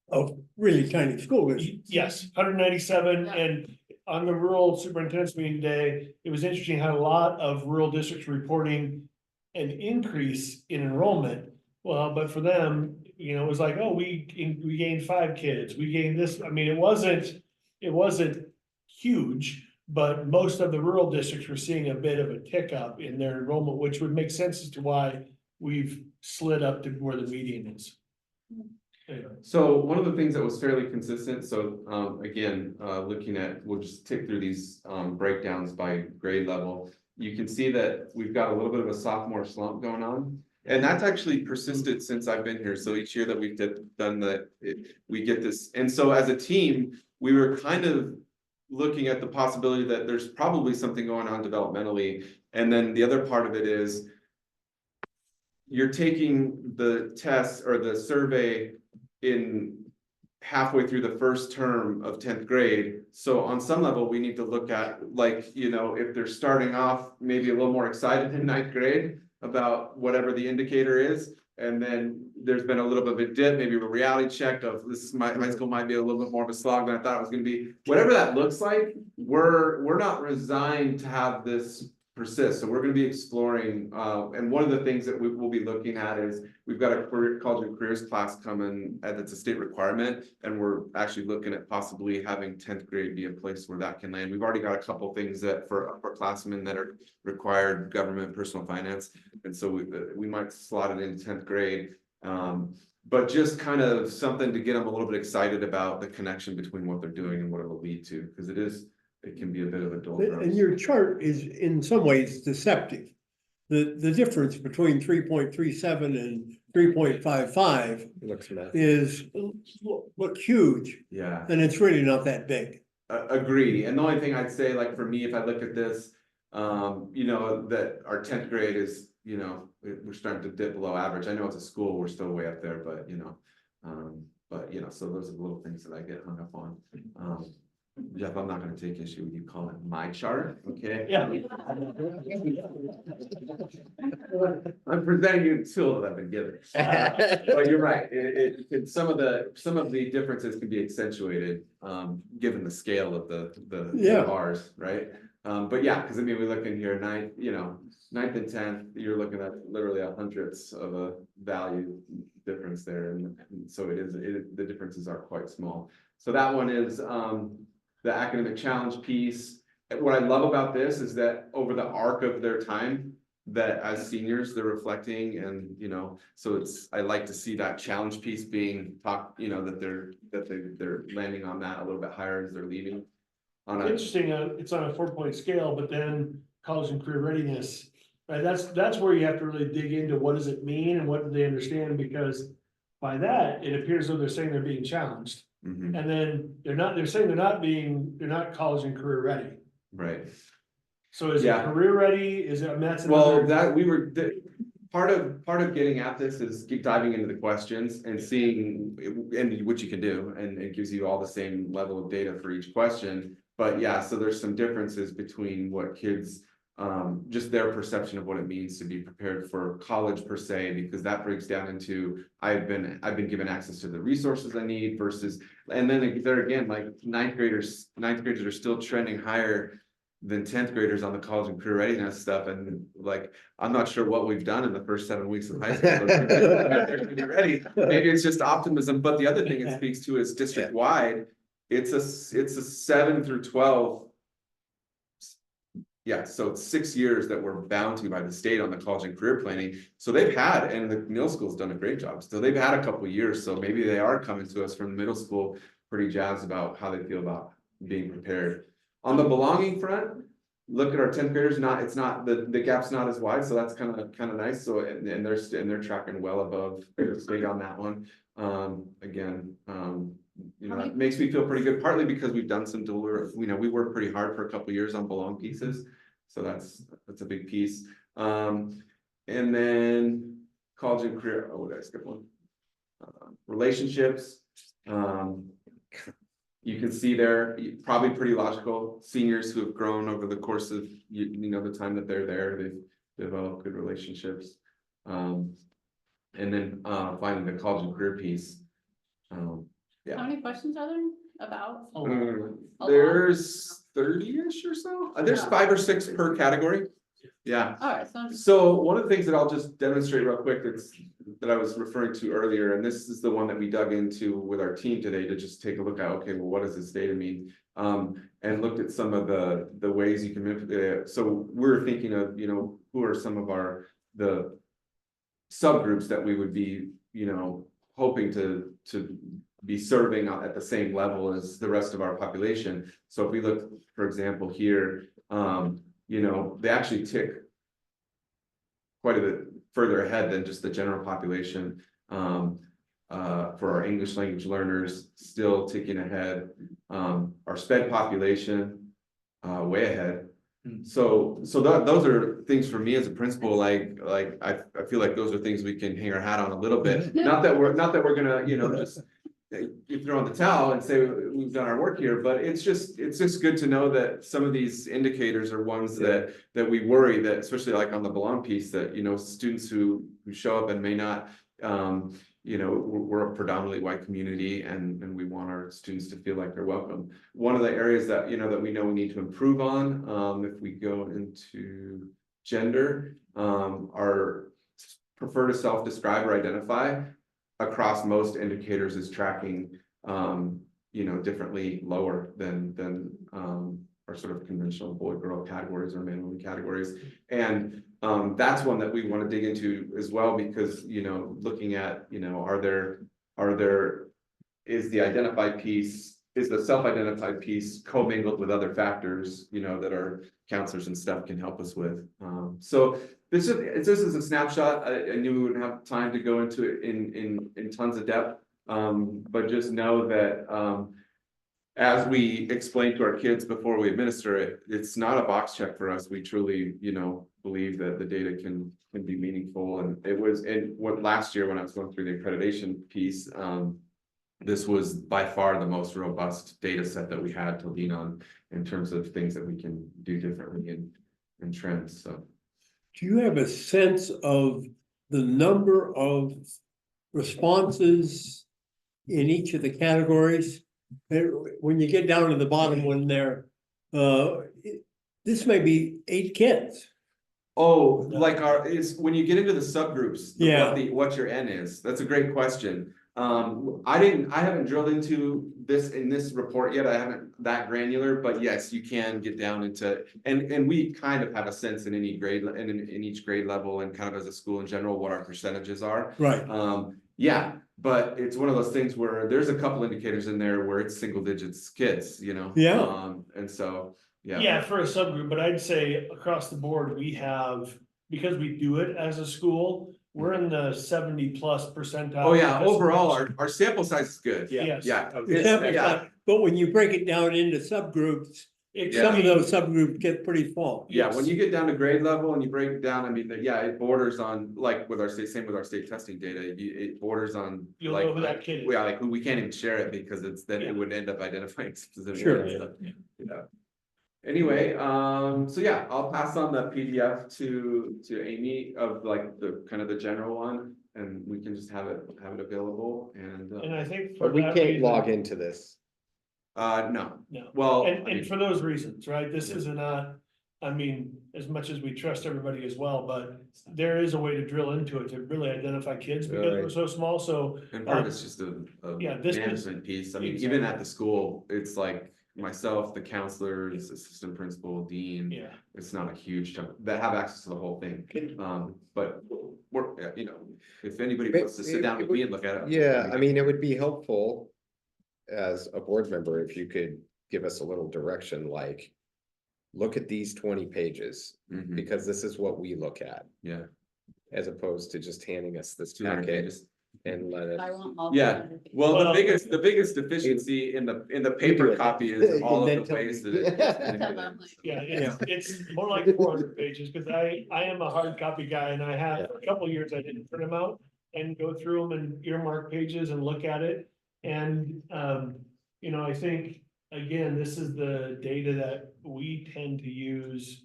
of really tiny schools. Yes, 197, Yeah. and on the rural superintendent's meeting today, it was interesting how a lot of rural districts reporting an increase in enrollment. Well, but for them, you know, it was like, oh, we gained 5 kids, we gained this. I mean, it wasn't huge, but most of the rural districts were seeing a bit of a tick up in their enrollment, which would make sense as to why we've slid up to where the median is. Anyway. So one of the things that was fairly consistent, so again, looking at, we'll just tick through these breakdowns by grade level. You can see that we've got a little bit of a sophomore slump going on. And that's actually persisted since I've been here. So each year that we've done that, we get this. And so as a team, we were kind of looking at the possibility that there's probably something going on developmentally. And then the other part of it is you're taking the test or the survey in halfway through the first term of 10th grade. So on some level, we need to look at, like, you know, if they're starting off maybe a little more excited in 9th grade about whatever the indicator is. And then there's been a little bit of a dip, maybe a reality check of my high school might be a little bit more of a slog than I thought it was going to be. Whatever that looks like, we're not resigned to have this persist. So we're going to be exploring, and one of the things that we will be looking at is we've got a college and careers class coming that's a state requirement, and we're actually looking at possibly having 10th grade be a place where that can land. We've already got a couple things that for upperclassmen that are required government personal finance, and so we might slot it into 10th grade. But just kind of something to get them a little bit excited about the connection between what they're doing and what it'll lead to, because it can be a bit of a dual. And your chart is in some ways deceptive. The difference between 3.37 and 3.55 Looks mad. look huge, Yeah. and it's really not that big. Agree. And the only thing I'd say, like for me, if I look at this, you know, that our 10th grade is, you know, we're starting to dip below average. I know it's a school, we're still way up there, but you know, so those are the little things that I get hung up on. Jeff, I'm not gonna take issue with you calling it my chart, okay? Yeah. I'm presenting you the tool that I've been given. But you're right, some of the differences can be accentuated, given the scale of the bars, right? But yeah, because I mean, we look in here, 9th and 10th, you're looking at literally 100ths of a value difference there, and so the differences are quite small. So that one is the academic challenge piece. what I love about this is that over the arc of their time, that as seniors, they're reflecting and, you know, so I like to see that challenge piece being talked, you know, that they're landing on that a little bit higher as they're leaving. Interesting, it's on a 4-point scale, but then college and career readiness, right? That's where you have to really dig into what does it mean and what do they understand, because by that, it appears though they're saying they're being challenged. Mhm, And then they're saying they're not college and career ready. right. So is it Yeah. career ready? Is it, I mean, that's Well, another. part of getting at this is keep diving into the questions and seeing, and what you can do, and it gives you all the same level of data for each question. But yeah, so there's some differences between what kids, just their perception of what it means to be prepared for college per se, because that breaks down into, I've been given access to the resources I need versus, and then there again, like ninth graders are still trending higher than 10th graders on the college and career readiness stuff. And like, I'm not sure what we've done in the first 7 weeks of high school. They're gonna be ready. Maybe it's just optimism, but the other thing it speaks to is district wide. It's a 7 through 12. Yeah, so it's 6 years that we're bound to by the state on the college and career planning. So they've had, and the middle school's done a great job. So they've had a couple of years. So maybe they are coming to us from the middle school pretty jazzed about how they feel about being prepared. On the belonging front, look at our 10th graders, the gap's not as wide, so that's kind of nice. So, and they're tracking well above the state on that one. Again, you know, that makes me feel pretty good, partly because we've done some we worked pretty hard for a couple of years on belong pieces. So that's a big piece. And then college and career, oh, did I skip one? Relationships. You can see there, probably pretty logical, seniors who have grown over the course of, you know, the time that they're there, they've developed good relationships. And then finally the college and career piece. Yeah. How many questions are there about? There's 30-ish or so. There's 5 or 6 per category. Yeah. Alright, So one of the things that I'll just demonstrate real quick that I was referring to earlier, and this is the one that we dug into with our team today to just take a look at, okay, well, what does this data mean? And looked at some of the ways you can manipulate it. So we're thinking of, you know, who are some of the subgroups that we would be, you know, hoping to be serving at the same level as the rest of our population. So if we look, for example, here, you know, they actually tick quite a bit further ahead than just the general population. For our English language learners, still ticking ahead. Our SPED population, way ahead. So those are things for me as a principal, like I feel like those are things we can hang our hat on a little bit. Not that we're gonna, you know, just you throw in the towel and say we've done our work here, but it's just good to know that some of these indicators are ones that we worry that, especially like on the belong piece, that, you know, students who show up and may not, you know, we're a predominantly white community, and we want our students to feel like they're welcome. One of the areas that, you know, that we know we need to improve on, if we go into gender, our prefer to self-describe or identify across most indicators is tracking, you know, differently lower than our sort of conventional boy-girl categories or man-woman categories. And that's one that we want to dig into as well, because, you know, looking at, you know, is the identified piece, is the self-identified piece commingled with other factors, you know, that our counselors and stuff can help us with. So this is a snapshot. I knew we wouldn't have time to go into it in tons of depth, but just know that as we explain to our kids before we administer it, it's not a box check for us. We truly, you know, believe that the data can be meaningful. And it was, and what last year when I was going through the accreditation piece, this was by far the most robust data set that we had to lean on in terms of things that we can do differently in trends. So, do you have a sense of the number of responses in each of the categories? When you get down to the bottom one there, this may be 8 kids. oh, like is when you get into the subgroups, Yeah. what your N is. That's a great question. I haven't drilled into this in this report yet. I haven't that granular, but yes, you can get down into, and we kind of have a sense in any grade, in each grade level and kind of as a school in general, what our percentages are. Right. Yeah, but it's one of those things where there's a couple indicators in there where it's single digits kids, you know? Yeah. And so, yeah. Yeah, for a subgroup, but I'd say across the board, we have, because we do it as a school, we're in the 70+ percentile. Oh, yeah, overall, our sample size is good. Yes. Yeah. The sample size, but when you break it down into subgroups, some of those subgroups get pretty small. Yeah, when you get down to grade level and you break it down, I mean, yeah, it borders on, like with our state, same with our state testing data, it borders on. You'll like, know who that kid is. Yeah, like we can't even share it because it's, then Yeah. it would end up identifying specific. Sure. ones, so, yeah. Anyway, so yeah, I'll pass on the PDF to Amy of like the kind of the general one, and we can just have it available and. And I think. for But we that can't reason- log into this. No, No. well, I And mean, for those reasons, right, this is not, I mean, as much as we trust everybody as well, but there is a way to drill into it to really identify kids because we're Right. so small, so. and part of it's just a Yeah, this is- management piece. I mean, Exactly. even at the school, it's like myself, the counselors, assistant principal, dean. Yeah, It's not a huge chunk that have access to the whole thing. But we're, yeah, you know, if anybody wants to sit down with me and look at it. Yeah, I mean, it would be helpful as a board member if you could give us a little direction, like, look at these 20 pages, Mhm, because this is what we look at, yeah. as opposed to just handing us this 200 packet pages. and let us. I want all. Yeah, 200 pages. Well, Well- the biggest deficiency in the paper it. copy is all And then of the tell ways me. that it gets Tell them, manipulated. like, yeah, it's more like 400 pages, because I am a hard copy guy and I have, for a couple of years, I didn't print them out. And go through them and earmark pages and look at it, and, you know, I think, again, this is the data that we tend to use.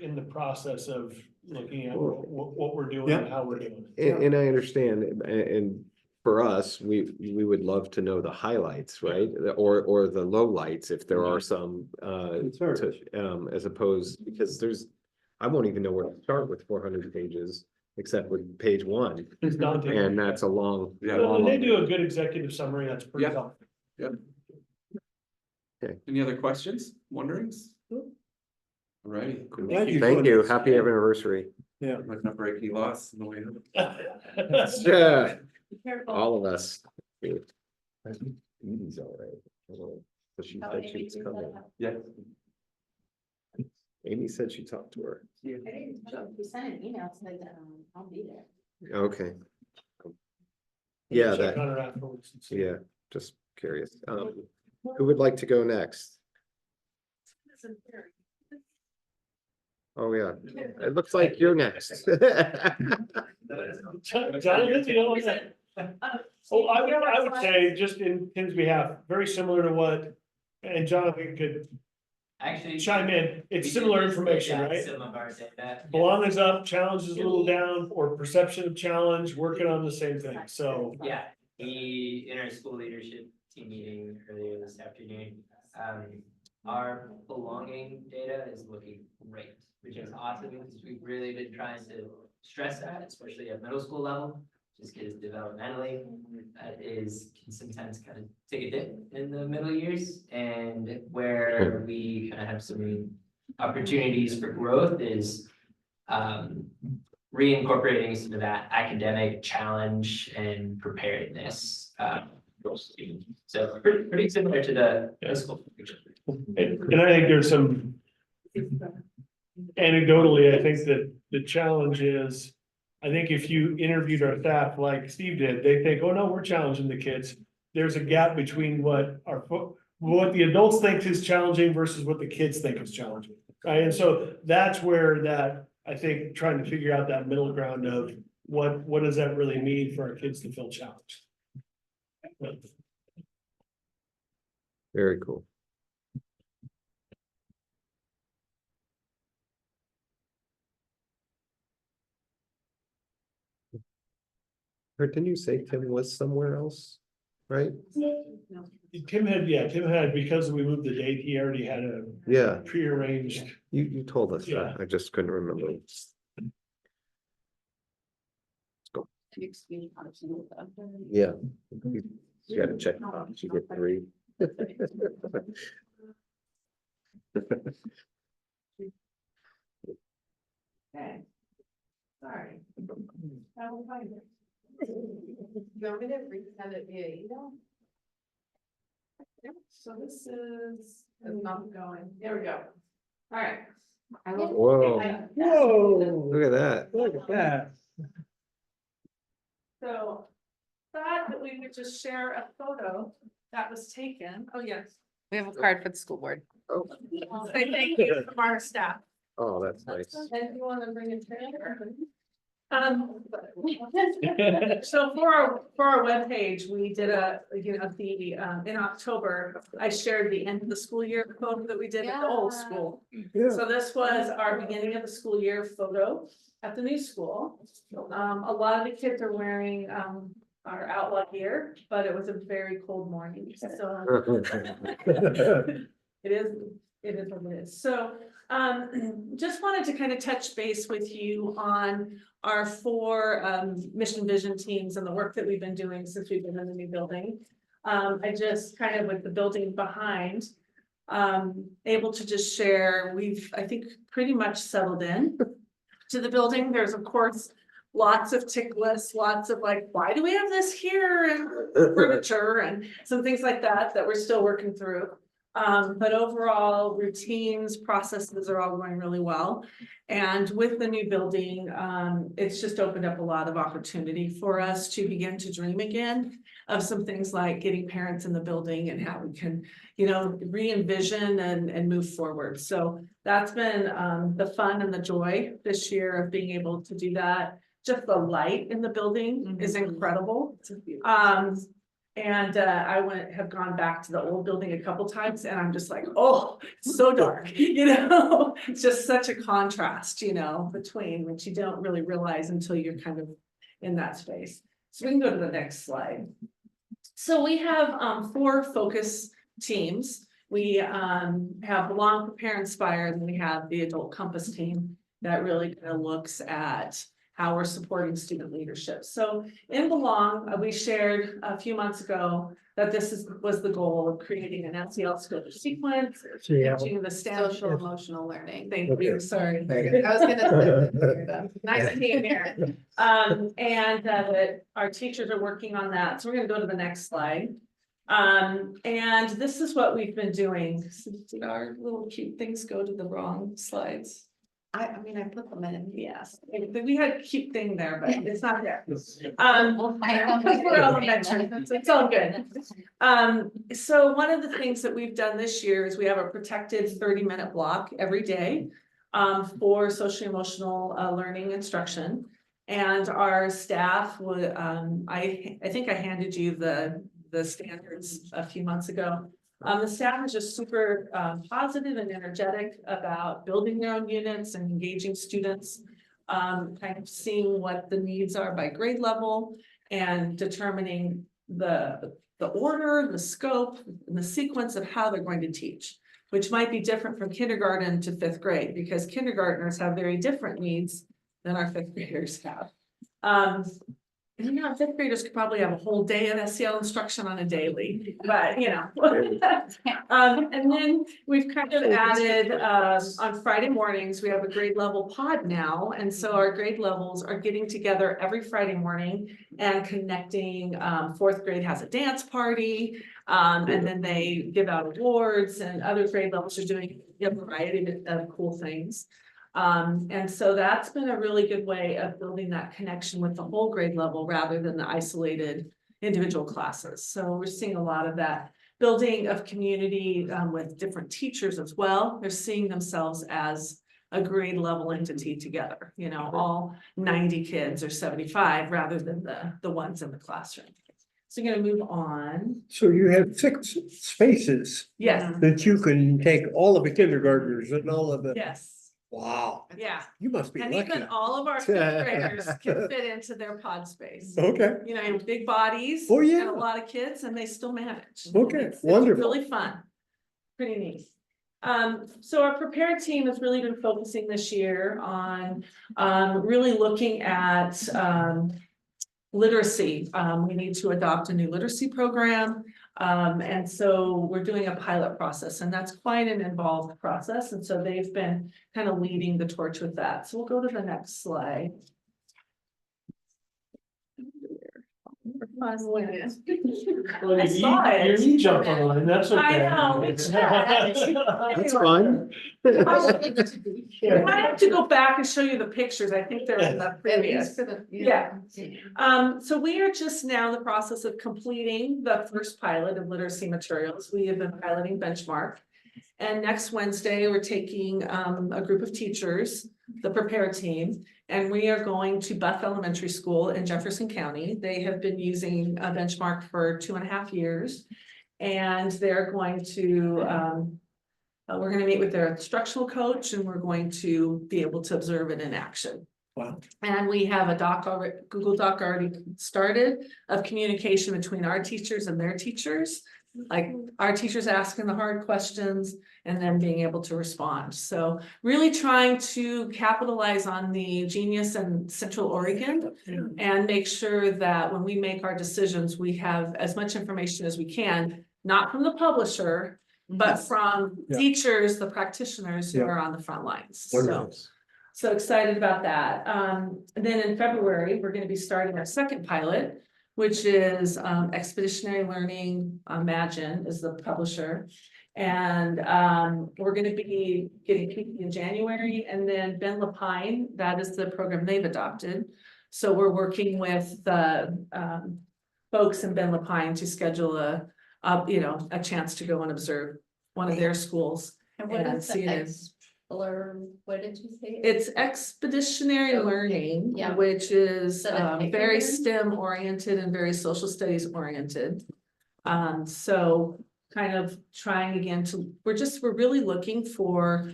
In the process of looking at what we're doing and how we're doing it. And I understand, and for us, we would love to know the highlights, right? Or the lowlights, if there are some, as opposed, because I won't even know where to start with 400 pages, except with page 1, It's daunting. and that's a long. Yeah. When they do a good executive summary, that's pretty Yeah. helpful. Any other questions, wonderings? All righty. Glad you Thank put you, this happy together. anniversary. Yeah. I'm not gonna break any laws on the way home. Yeah, Be careful. all of us. Edie's all right. But she Oh, said Amy, she was do you coming. have- Yeah. Amy said she talked to her. I didn't, we sent an email saying that, I'll be there. Okay. Yeah, Check that, on her afterwards and see. yeah, just curious. Who would like to go next? Oh, yeah, it looks like you're next. Jonathan, you know, oh, I would say, just in Tim's behalf, very similar to what, and Jonathan could Actually. chime in, we it's did similar just information, look at right? Some of our data. Belong is up, challenge is a little down, or perception of challenge, working on the same thing, so. Yeah, in our school leadership team meeting earlier this afternoon, our belonging data is looking great, which is awesome because we've really been trying to stress that, especially at middle school level. Just because developmentally, can sometimes kind of take a dip in the middle years, and where we kind of have some opportunities for growth is reincorporating some of that academic challenge and preparedness. So pretty similar to the high school. And I think there's some, anecdotally, I think that the challenge is, I think if you interviewed our staff like Steve did, they think, oh no, we're challenging the kids. There's a gap between what the adults think is challenging versus what the kids think is challenging, right? And so that's where that, I think, trying to figure out that middle ground of what does that really mean for our kids to feel challenged? Very cool. Or didn't you say Tim was somewhere else, right? Tim had, because we moved the date, he already had a Yeah, prearranged. you told us Yeah. that, I just couldn't remember. Excuse me. Yeah. You gotta check the box, you get 3. Okay. Sorry. I will find it. You want me to resend it via email? Yep, so this is, not going, there we go. All right. Whoa. Whoa, Look at that. look at that. So, thought that we would just share a photo that was taken, oh yes. We have a card for the school board. Say thank you from our staff. Oh, that's nice. And you wanna bring it to? So for our webpage, we did in October, I shared the end of the school year photo that we did at the old Yeah. school. Yeah. So this was our beginning of the school year photo at the new school. A lot of the kids are wearing, our outlaw gear, but it was a very cold morning, so. It is what it is. So, just wanted to kind of touch base with you on our 4 mission vision teams and the work that we've been doing since we've been in the new building. I just kind of with the building behind, able to just share, I think pretty much settled in to the building. There's of course lots of tick lists, lots of like, why do we have this here and furniture and some things like that we're still working through. But overall routines, processes are all going really well. And with the new building, it's just opened up a lot of opportunity for us to begin to dream again of some things like getting parents in the building and how we can, re-envision and move forward. So that's been the fun and the joy this year of being able to do that. Just the light in the building is incredible. And I have gone back to the old building a couple times and I'm just like, oh, it's so dark, it's just such a contrast, between which you don't really realize until you're kind of in that space. So we can go to the next slide. So we have 4 focus teams. We have Belong, Prepare, Inspire, and we have the Adult Compass team that really kind of looks at how we're supporting student leadership. So in Belong, we shared a few months ago that this was the goal of creating an SEL scope sequence, teaching the Social emotional learning. Thank you, sorry. I was gonna. Nice team here. And that our teachers are working on that. So we're gonna go to the next slide. And this is what we've been doing. So did our little cute things go to the wrong slides? I mean, I put them in. Yes, we had a cute thing there, but it's not there. We'll find them. We're elementary, it's all good. So one of the things that we've done this year is we have a protected 30-minute block every day for social emotional learning instruction. And our staff would, I think I handed you the standards a few months ago. The staff is just super positive and energetic about building their own units and engaging students, kind of seeing what the needs are by grade level and determining the order, the scope, and the sequence of how they're going to teach, which might be different from kindergarten to 5th grade because kindergartners have very different needs than our 5th graders have. And 5th graders could probably have a whole day of SEL instruction on a daily, but and then we've kind of added, on Friday mornings, we have a grade level pod now. And so our grade levels are getting together every Friday morning and connecting. 4th grade has a dance party, and then they give out awards and other grade levels are doing a variety of cool things. And so that's been a really good way of building that connection with the whole grade level rather than the isolated individual classes. So we're seeing a lot of that building of community with different teachers as well. They're seeing themselves as a grade level entity together, all 90 kids or 75 rather than the ones in the classroom. So you're gonna move on. So you have 6 spaces Yes, that you can take all of the kindergartners and all of the, yes, wow, yeah. you must be And lucky. even all of our 5th graders can fit into their pod space. Okay, You have big bodies. Oh, yeah. And a lot of kids and they still manage. Okay, It's wonderful. really fun. Pretty neat. So our prepared team has really been focusing this year on really looking at literacy. We need to adopt a new literacy program. And so we're doing a pilot process, and that's quite an involved process. And so they've been kind of leading the torch with that. So we'll go to the next slide. Well, I saw it. Your knee jumped on it, that's okay. I know, it's That's fun. I have to go back and show you the pictures. I think they're in the At previous. least for the. Yeah. So we are just now in the process of completing the first pilot of literacy materials. We have been piloting Benchmark. And next Wednesday, we're taking a group of teachers, the Prepare team, and we are going to Buff Elementary School in Jefferson County. They have been using Benchmark for 2.5 years. And they're going to, we're going to meet with their instructional coach, and we're going to be able to observe it in action. Wow. And we have a Google Doc already started of communication between our teachers and their teachers. Like our teachers asking the hard questions and then being able to respond. So really trying to capitalize on the genius in Central Oregon and make sure that when we make our decisions, we have as much information as we can, not from the publisher, but from teachers, the practitioners who are on the front lines. So excited about that. And then in February, we're going to be starting our second pilot, which is Expeditionary Learning. Imagine is the publisher. And we're going to be getting people in January, and then Ben Lapine, that is the program they've adopted. So we're working with the folks in Ben Lapine to schedule a chance to go and observe one of their schools. And what and is see the it. what did you say? It's expeditionary Okay, learning, yeah. which is So the kicker very then? STEM oriented and very social studies oriented. So kind of trying again we're really looking for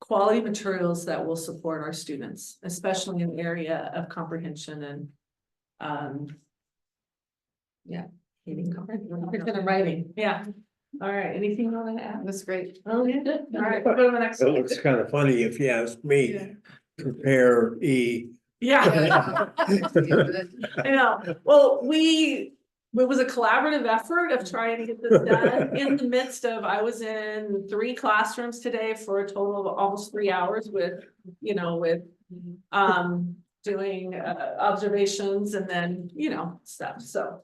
quality materials that will support our students, especially in the area of comprehension and comprehension and writing. Yeah. All right, anything you want to add? That's great. Oh, yeah. All right, go to the next. It looks kind of funny if you ask me, compare Yeah. I know. Well, it was a collaborative effort of trying to get this done in the midst of, I was in 3 classrooms today for a total of almost 3 hours with doing observations and then, stuff. So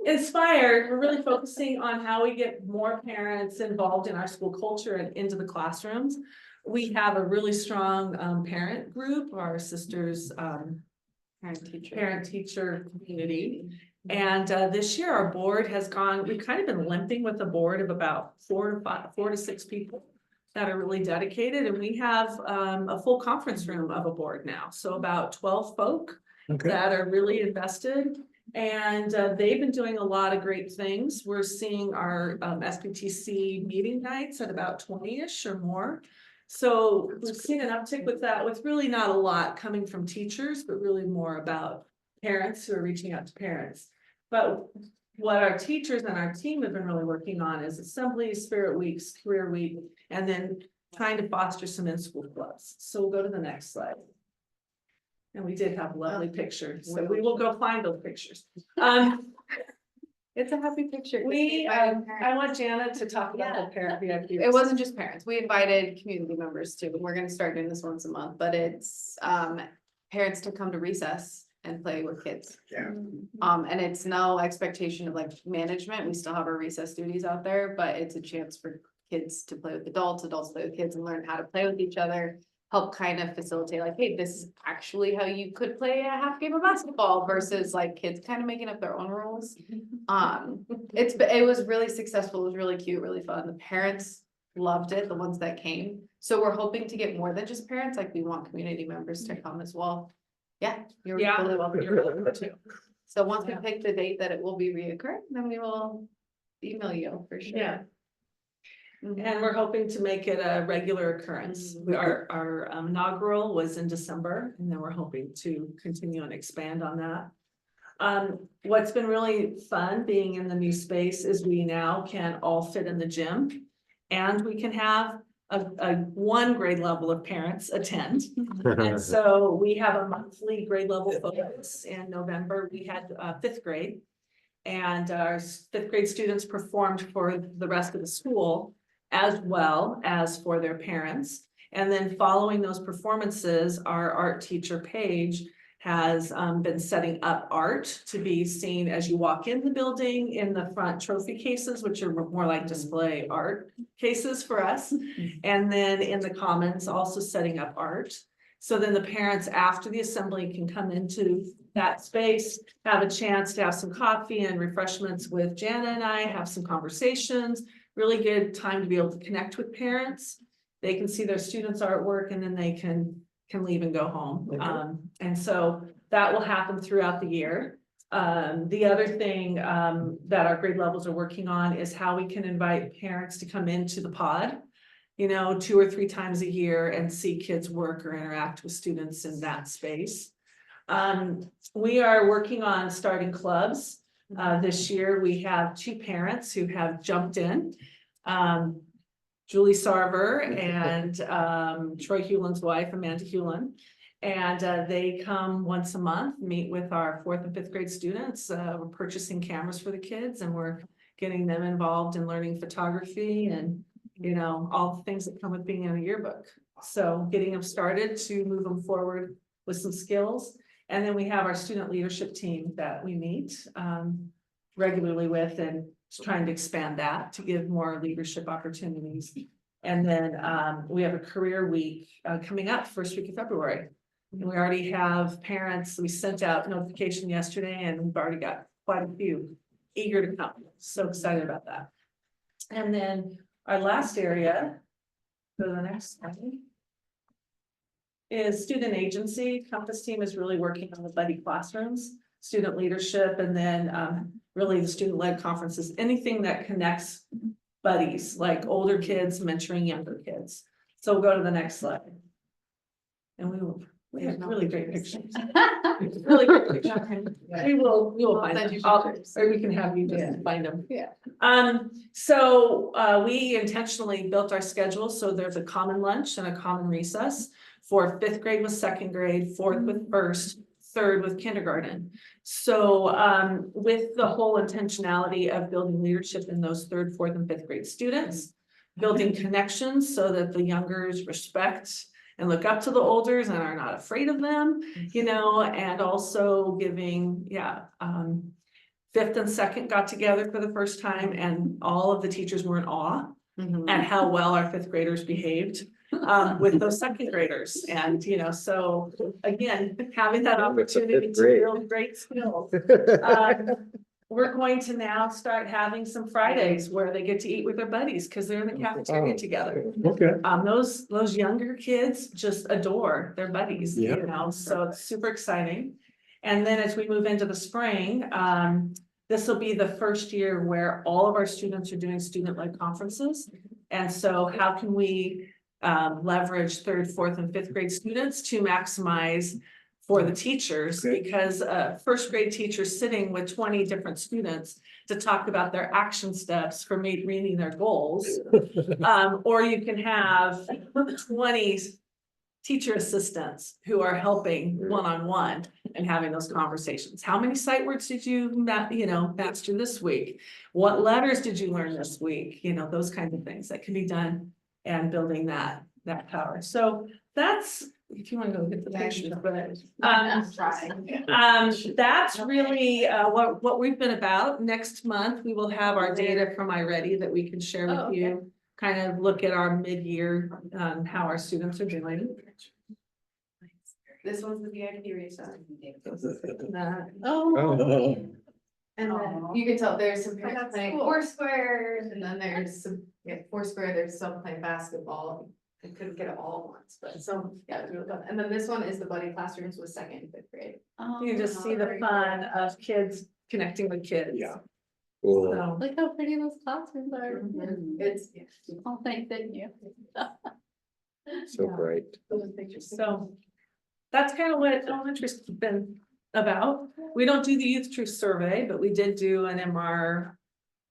inspired, we're really focusing on how we get more parents involved in our school culture and into the classrooms. We have a really strong parent group, our sisters parent teacher community. And this year our board has we've kind of been limping with a board of about 4 to 6 people that are really dedicated. And we have a full conference room of a board now. So about 12 folk that are really invested. And they've been doing a lot of great things. We're seeing our SPTC meeting nights at about 20-ish or more. So we've seen an uptick with that, with really not a lot coming from teachers, but really more about parents who are reaching out to parents. But what our teachers and our team have been really working on is assemblies, spirit weeks, career week, and then trying to foster some in-school clubs. So we'll go to the next slide. And we did have lovely pictures, so we will go find those pictures. It's a happy picture. I want Janet to talk about the parent VIP. It wasn't just parents. We invited community members too. We're gonna start doing this once a month, but it's parents to come to recess and play with kids. Yeah. And it's no expectation of like management. We still have our recess duties out there, but it's a chance for kids to play with adults play with kids and learn how to play with each other. Help kind of facilitate like, hey, this is actually how you could play a half game of basketball versus like kids kind of making up their own rules. It was really successful. It was really cute, really fun. The parents loved it, the ones that came. So we're hoping to get more than just parents. Like we want community members to come as well. Yeah, you're really welcome. You're welcome too. So once we pick the date that it will be reoccurring, then we will email you for sure. Yeah. And we're hoping to make it a regular occurrence. Our inaugural was in December, and then we're hoping to continue and expand on that. What's been really fun being in the new space is we now can all fit in the gym, and we can have one grade level of parents attend. And so we have a monthly grade level focus. In November, we had fifth grade. And our fifth grade students performed for the rest of the school as well as for their parents. And then following those performances, our art teacher, Paige, has been setting up art to be seen as you walk in the building in the front trophy cases, which are more like display art cases for us. And then in the commons, also setting up art. So then the parents after the assembly can come into that space, have a chance to have some coffee and refreshments with Jana and I, have some conversations, really good time to be able to connect with parents. They can see their students' artwork and then they can leave and go home. And so that will happen throughout the year. The other thing that our grade levels are working on is how we can invite parents to come into the pod, 2 or 3 times a year and see kids work or interact with students in that space. We are working on starting clubs. This year, we have 2 parents who have jumped in. Julie Sarver and Troy Hewlin's wife, Amanda Hewlin. And they come once a month, meet with our 4th and 5th grade students. We're purchasing cameras for the kids and we're getting them involved in learning photography and, all the things that come with being in a yearbook. So getting them started to move them forward with some skills. And then we have our student leadership team that we meet regularly with and trying to expand that to give more leadership opportunities. And then we have a career week coming up first week of February. And we already have parents, we sent out notification yesterday and we've already got quite a few eager to come. So excited about that. And then our last area, go to the next slide, is student agency. Compass team is really working on the buddy classrooms, student leadership, and then really the student-led conferences, anything that connects buddies, like older kids mentoring younger kids. So we'll go to the next slide. And we have really great pictures. Really great pictures. We will find them. Or we can have you just find them. Yeah. So we intentionally built our schedule. So there's a common lunch and a common recess for 5th grade with 2nd grade, 4th with 1st, 3rd with kindergarten. So with the whole intentionality of building leadership in those 3rd, 4th, and 5th grade students, building connections so that the youngers respect and look up to the olders and are not afraid of them, and also giving, 5th and 2nd got together for the first time and all of the teachers were in awe at how well our 5th graders behaved with those 2nd graders. And, so again, having that opportunity to build great skills. We're going to now start having some Fridays where they get to eat with their buddies because they're in the cafeteria together. Okay. Those younger kids just adore their buddies, so it's super exciting. And then as we move into the spring, this will be the first year where all of our students are doing student-led conferences. And so how can we leverage 3rd, 4th, and 5th grade students to maximize for the teachers, because first grade teachers sitting with 20 different students to talk about their action steps for meeting their goals. Or you can have 20 teacher assistants who are helping one-on-one and having those conversations. How many sight words did you master this week? What letters did you learn this week? Those kinds of things that can be done and building that power. So that's, if you want to go get the pictures, but that's really what we've been about. Next month, we will have our data from iReady that we can share with you, kind of look at our mid-year, how our students are doing. This one's the VIP research. And then you can tell there's some parents playing Foursquare, and then there's some, Foursquare, there's some playing basketball. I couldn't get it all at once, but some, it was really fun. And then this one is the buddy classrooms with 2nd and 5th grade. You can just see the fun of kids connecting with kids. Yeah. So, Look how pretty those classrooms are. It's, Oh, thank you. So great. so that's kind of what elementary's been about. We don't do the youth truth survey, but we did do an MR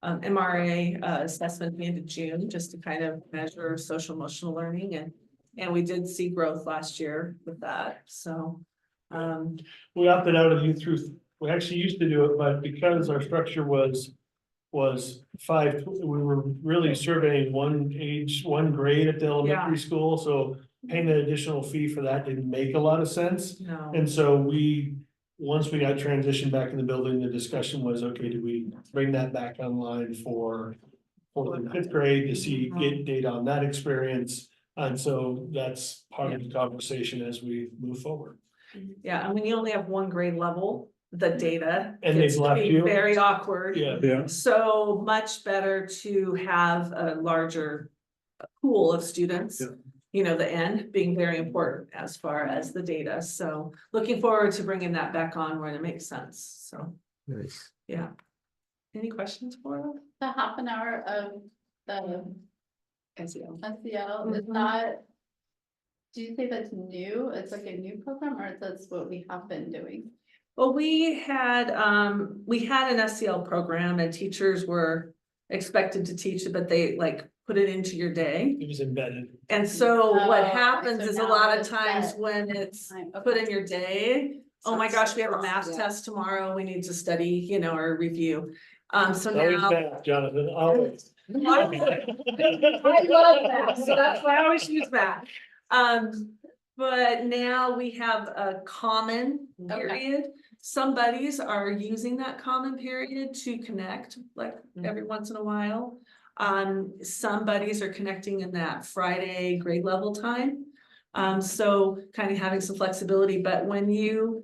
MRA assessment at the end of June, just to kind of measure social emotional learning, and we did see growth last year with that, so. We opted out of youth through, we actually used to do it, but because our structure was five, we were really surveying one grade at the elementary school, so paying an additional fee for that didn't make a lot of sense. No. And so once we got transitioned back in the building, the discussion was, okay, do we bring that back online for fourth and fifth grade to see, get data on that experience? And so that's part of the conversation as we move forward. Yeah, and when you only have one grade level, the data And gets they've to left be you? very awkward. Yeah. So much better to have a larger pool of students. Yeah. You know, the end being very important as far as the data. So looking forward to bringing that back on when it makes sense. So, Nice. yeah. Any questions for us? The half an hour of the SEL. SEL, is Mhm. that? Do you say that's new? It's like a new program, or that's what we have been doing? Well, we had an SEL program and teachers were expected to teach it, but they like put it into your day. It was embedded. And so what Oh, happens so is a now lot of it's times set. when it's Time, put okay. in your day, oh my gosh, we have a math test tomorrow, we need to study, you know, or review. So Always now. math, Jonathan, always. I love that, so that's why I always use that. But now we have a common Okay. period. Some buddies are using that common period to connect, like every once in a while. Some buddies are connecting in that Friday grade level time. So kind of having some flexibility, but when you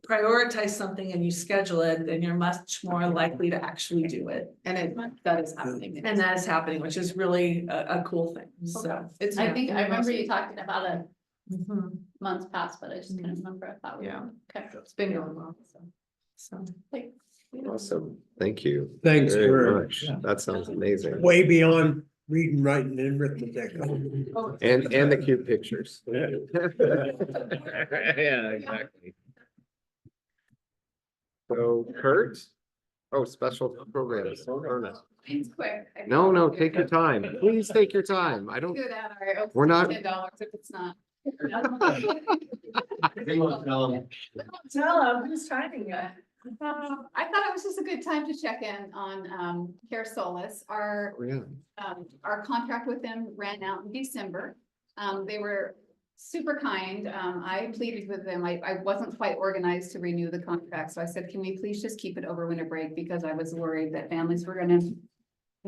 prioritize something and you schedule it, then you're much more likely to actually do it. And that is happening. And that is happening, which is really a cool thing, so. It's. I think I remember you talking about it Mhm. months past, but I just couldn't remember if that was. Yeah. Okay. It's been going well, so. So. Thanks. Awesome. Thank you. Thanks very very much. Yeah. That sounds amazing. Way beyond reading, writing and arithmetic. And the cute pictures. Yeah. Yeah, exactly. So Kurt? Oh, special programs. Ernest. It's quick. No, take your time. Please take your time. I don't, Do that, all right. We're not- $10 if it's not. Tell them who's timing it. I thought it was just a good time to check in on Care Solace. oh, yeah. Our contract with them ran out in December. They were super kind. I pleaded with them. I wasn't quite organized to renew the contract, so I said, can we please just keep it over winter break? Because I was worried that families were gonna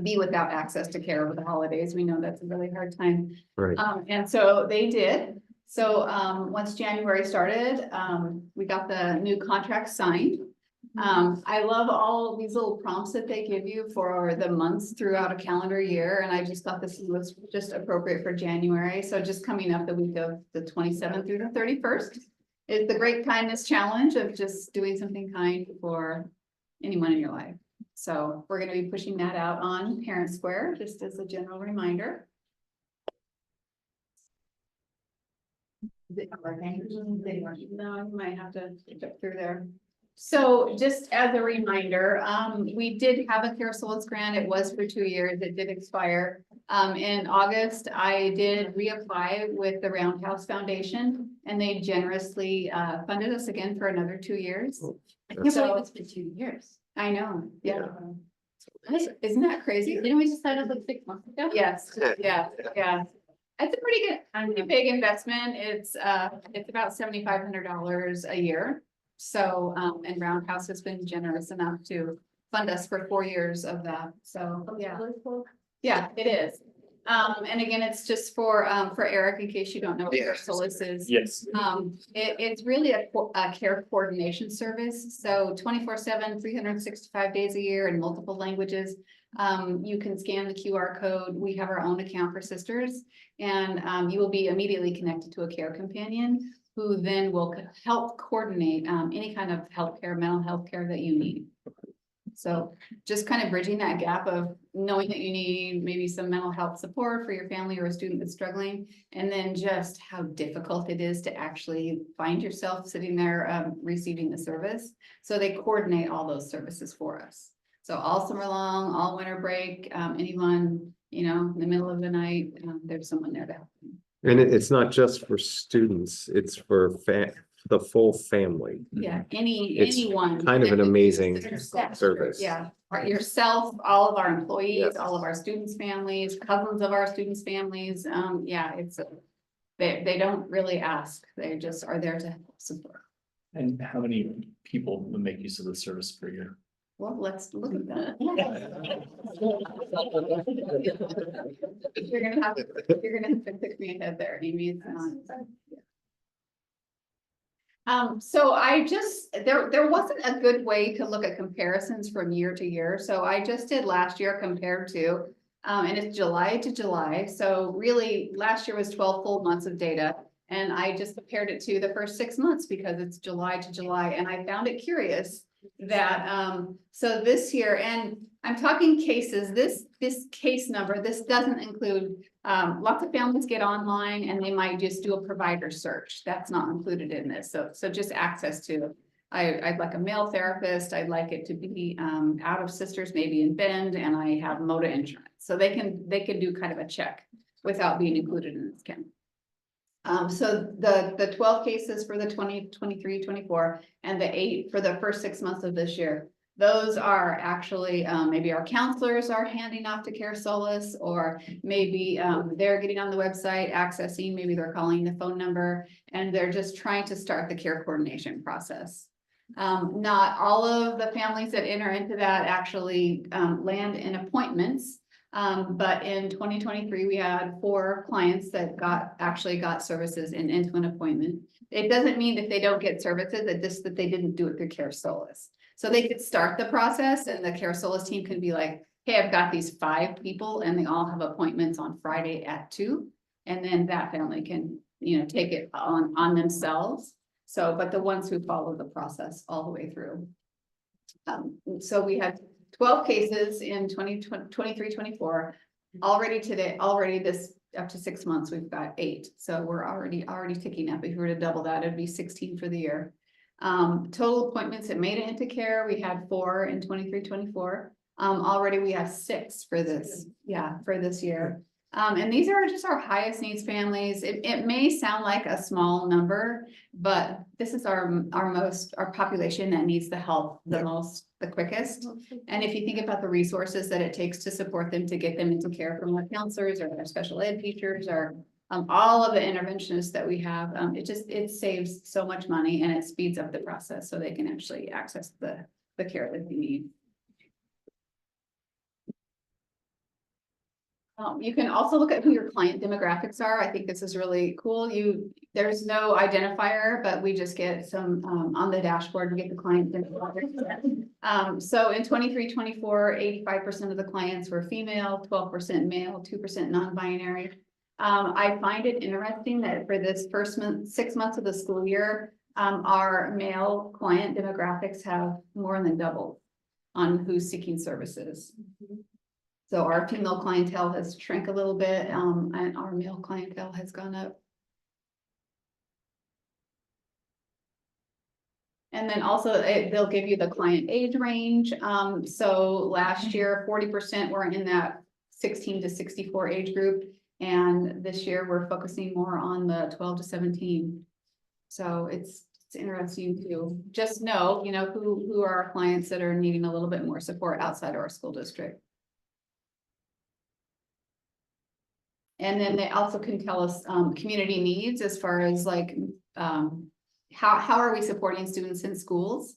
be without access to care over the holidays. We know that's a really hard time. Right. And so they did. So, once January started, we got the new contract signed. I love all of these little prompts that they give you for the months throughout a calendar year, and I just thought this was just appropriate for January. So just coming up the week of the 27th through the 31st is the Great Kindness Challenge of just doing something kind for anyone in your life. So we're gonna be pushing that out on Parent Square, just as a general reminder. No, you might have to jump through there. So just as a reminder, we did have a Care Solace grant. It was for 2 years. It did expire. In August, I did reapply with the Roundhouse Foundation and they generously funded us again for another 2 years. I can't believe it's been 2 years. I know, yeah. Isn't that crazy? Didn't we decide it like 6 months ago? Yes, yeah. It's a pretty big investment. It's about $7,500 a year. So, and Roundhouse has been generous enough to fund us for 4 years of that. So, yeah. Yeah, it is. And again, it's just for Eric, in case you don't know what Care Solace is. Yes. It's really a care coordination service. So 24/7, 365 days a year in multiple languages. You can scan the QR code. We have our own account for sisters, and you will be immediately connected to a care companion who then will help coordinate any kind of healthcare, mental health care that you need. So just kind of bridging that gap of knowing that you need maybe some mental health support for your family or a student that's struggling, and then just how difficult it is to actually find yourself sitting there receiving the service. So they coordinate all those services for us. So all summer long, all winter break, anyone, you know, in the middle of the night, there's someone there to help them. And it's not just for students, it's for the full family. Yeah, It's anyone. kind of an that would amazing use it. service. Yeah, or yourself, all of our employees, Yes. all of our students' families, cousins of our students' families, yeah, it's. They don't really ask, they just are there to help support. And how many people would make use of the service per year? Well, let's look at that. You're gonna have to pick me ahead there, Amy, it's not. So I just, there wasn't a good way to look at comparisons from year to year, so I just did last year compared to. And it's July to July, so really, last year was 12 full months of data. And I just compared it to the first 6 months because it's July to July, and I found it curious that, so this year, and I'm talking cases, this case number, this doesn't include, lots of families get online and they might just do a provider search. That's not included in this, so just access to, I'd like a male therapist, I'd like it to be, out of Sisters, maybe in Bend, and I have MOTA insurance. So they can do kind of a check without being included in this count. So the 12 cases for the 23-24 and the 8 for the first 6 months of this year, those are actually, maybe our counselors are handing off to Care Solace, or maybe they're getting on the website, accessing, maybe they're calling the phone number, and they're just trying to start the care coordination process. Not all of the families that enter into that actually land in appointments. But in 2023, we had 4 clients that actually got services and into an appointment. It doesn't mean that they don't get services, it's just that they didn't do it through Care Solace. So they could start the process and the Care Solace team can be like, hey, I've got these 5 people and they all have appointments on Friday at 2. And then that family can, you know, take it on themselves. So, but the ones who follow the process all the way through. So we had 12 cases in 23-24. Already this up to 6 months, we've got 8. So we're already ticking up. If we were to double that, it'd be 16 for the year. Total appointments that made it into care, we had 4 in 23-24. Already we have 6 for this, for this year. And these are just our highest needs families. It may sound like a small number, but this is our population that needs the help the most, the quickest. And if you think about the resources that it takes to support them, to get them into care from our counselors or our special ed teachers, or all of the interventionists that we have, it saves so much money and it speeds up the process so they can actually access the care that they need. You can also look at who your client demographics are. I think this is really cool. There's no identifier, but we just get some on the dashboard, we get the client demographics. So in 23-24, 85% of the clients were female, 12% male, 2% non-binary. I find it interesting that for this first 6 months of the school year, our male client demographics have more than doubled on who's seeking services. So our female clientele has shrank a little bit, and our male clientele has gone up. And then also they'll give you the client age range. So last year, 40% were in that 16 to 64 age group. And this year we're focusing more on the 12 to 17. So it's interesting to just know, you know, who are our clients that are needing a little bit more support outside of our school district. And then they also can tell us community needs as far as like how are we supporting students in schools?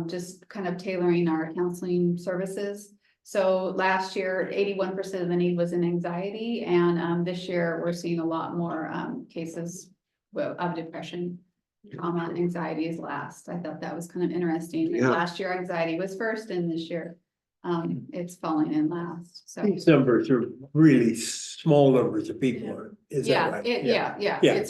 Just kind of tailoring our counseling services. So last year, 81% of the need was in anxiety, and this year we're seeing a lot more cases of depression. Trauma and anxiety is last. I thought that was kind of interesting. Yeah. Last year anxiety was first, and this year it's falling in last. So These numbers are really small numbers of people. Is that yeah, right? yeah. Yeah. It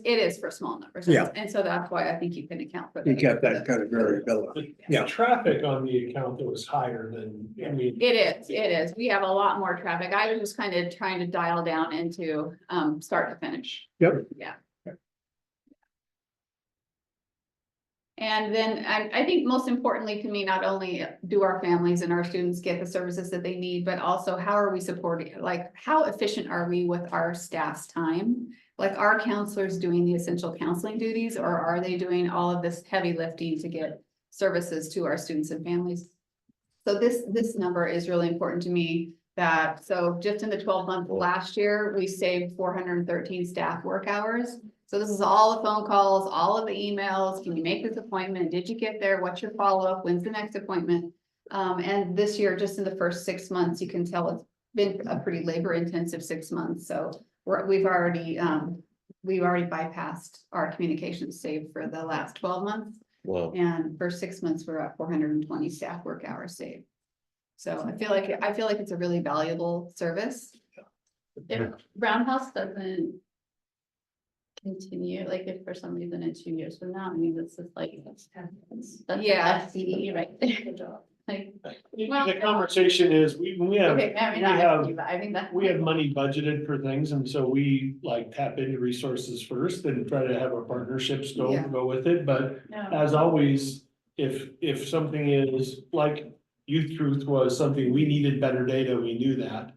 is for small numbers. Yeah. And so that's why I think you can account for You that. get that kind of variability. Yeah. Traffic on the account that was higher than, I mean. It is. We have a lot more traffic. I was just kind of trying to dial down into start to finish. Yep. Yeah. And then I think most importantly to me, not only do our families and our students get the services that they need, but also how are we supporting, like, how efficient are we with our staff's time? Like, are counselors doing the essential counseling duties, or are they doing all of this heavy lifting to get services to our students and families? So this number is really important to me, that, so just in the 12 months last year, we saved 413 staff work hours. So this is all the phone calls, all of the emails. Can you make this appointment? Did you get there? What's your follow-up? When's the next appointment? And this year, just in the first 6 months, you can tell it's been a pretty labor-intensive 6 months. So we've already bypassed our communications saved for the last 12 months. Well, And for 6 months, we're at 420 staff work hours saved. So I feel like it's a really valuable service. If Brown House doesn't continue, like if for some reason in 2 years from now, I mean, this is like, that's Yeah. FTE right there. Like, The conversation is, we have, okay, I mean, we not have- FTE, but I think that's. we have money budgeted for things, and so we like tap into resources first and try to have our partnerships Yeah. go with it, but Yeah. as always, if something is like Youth Truth was something we needed better data, we knew that.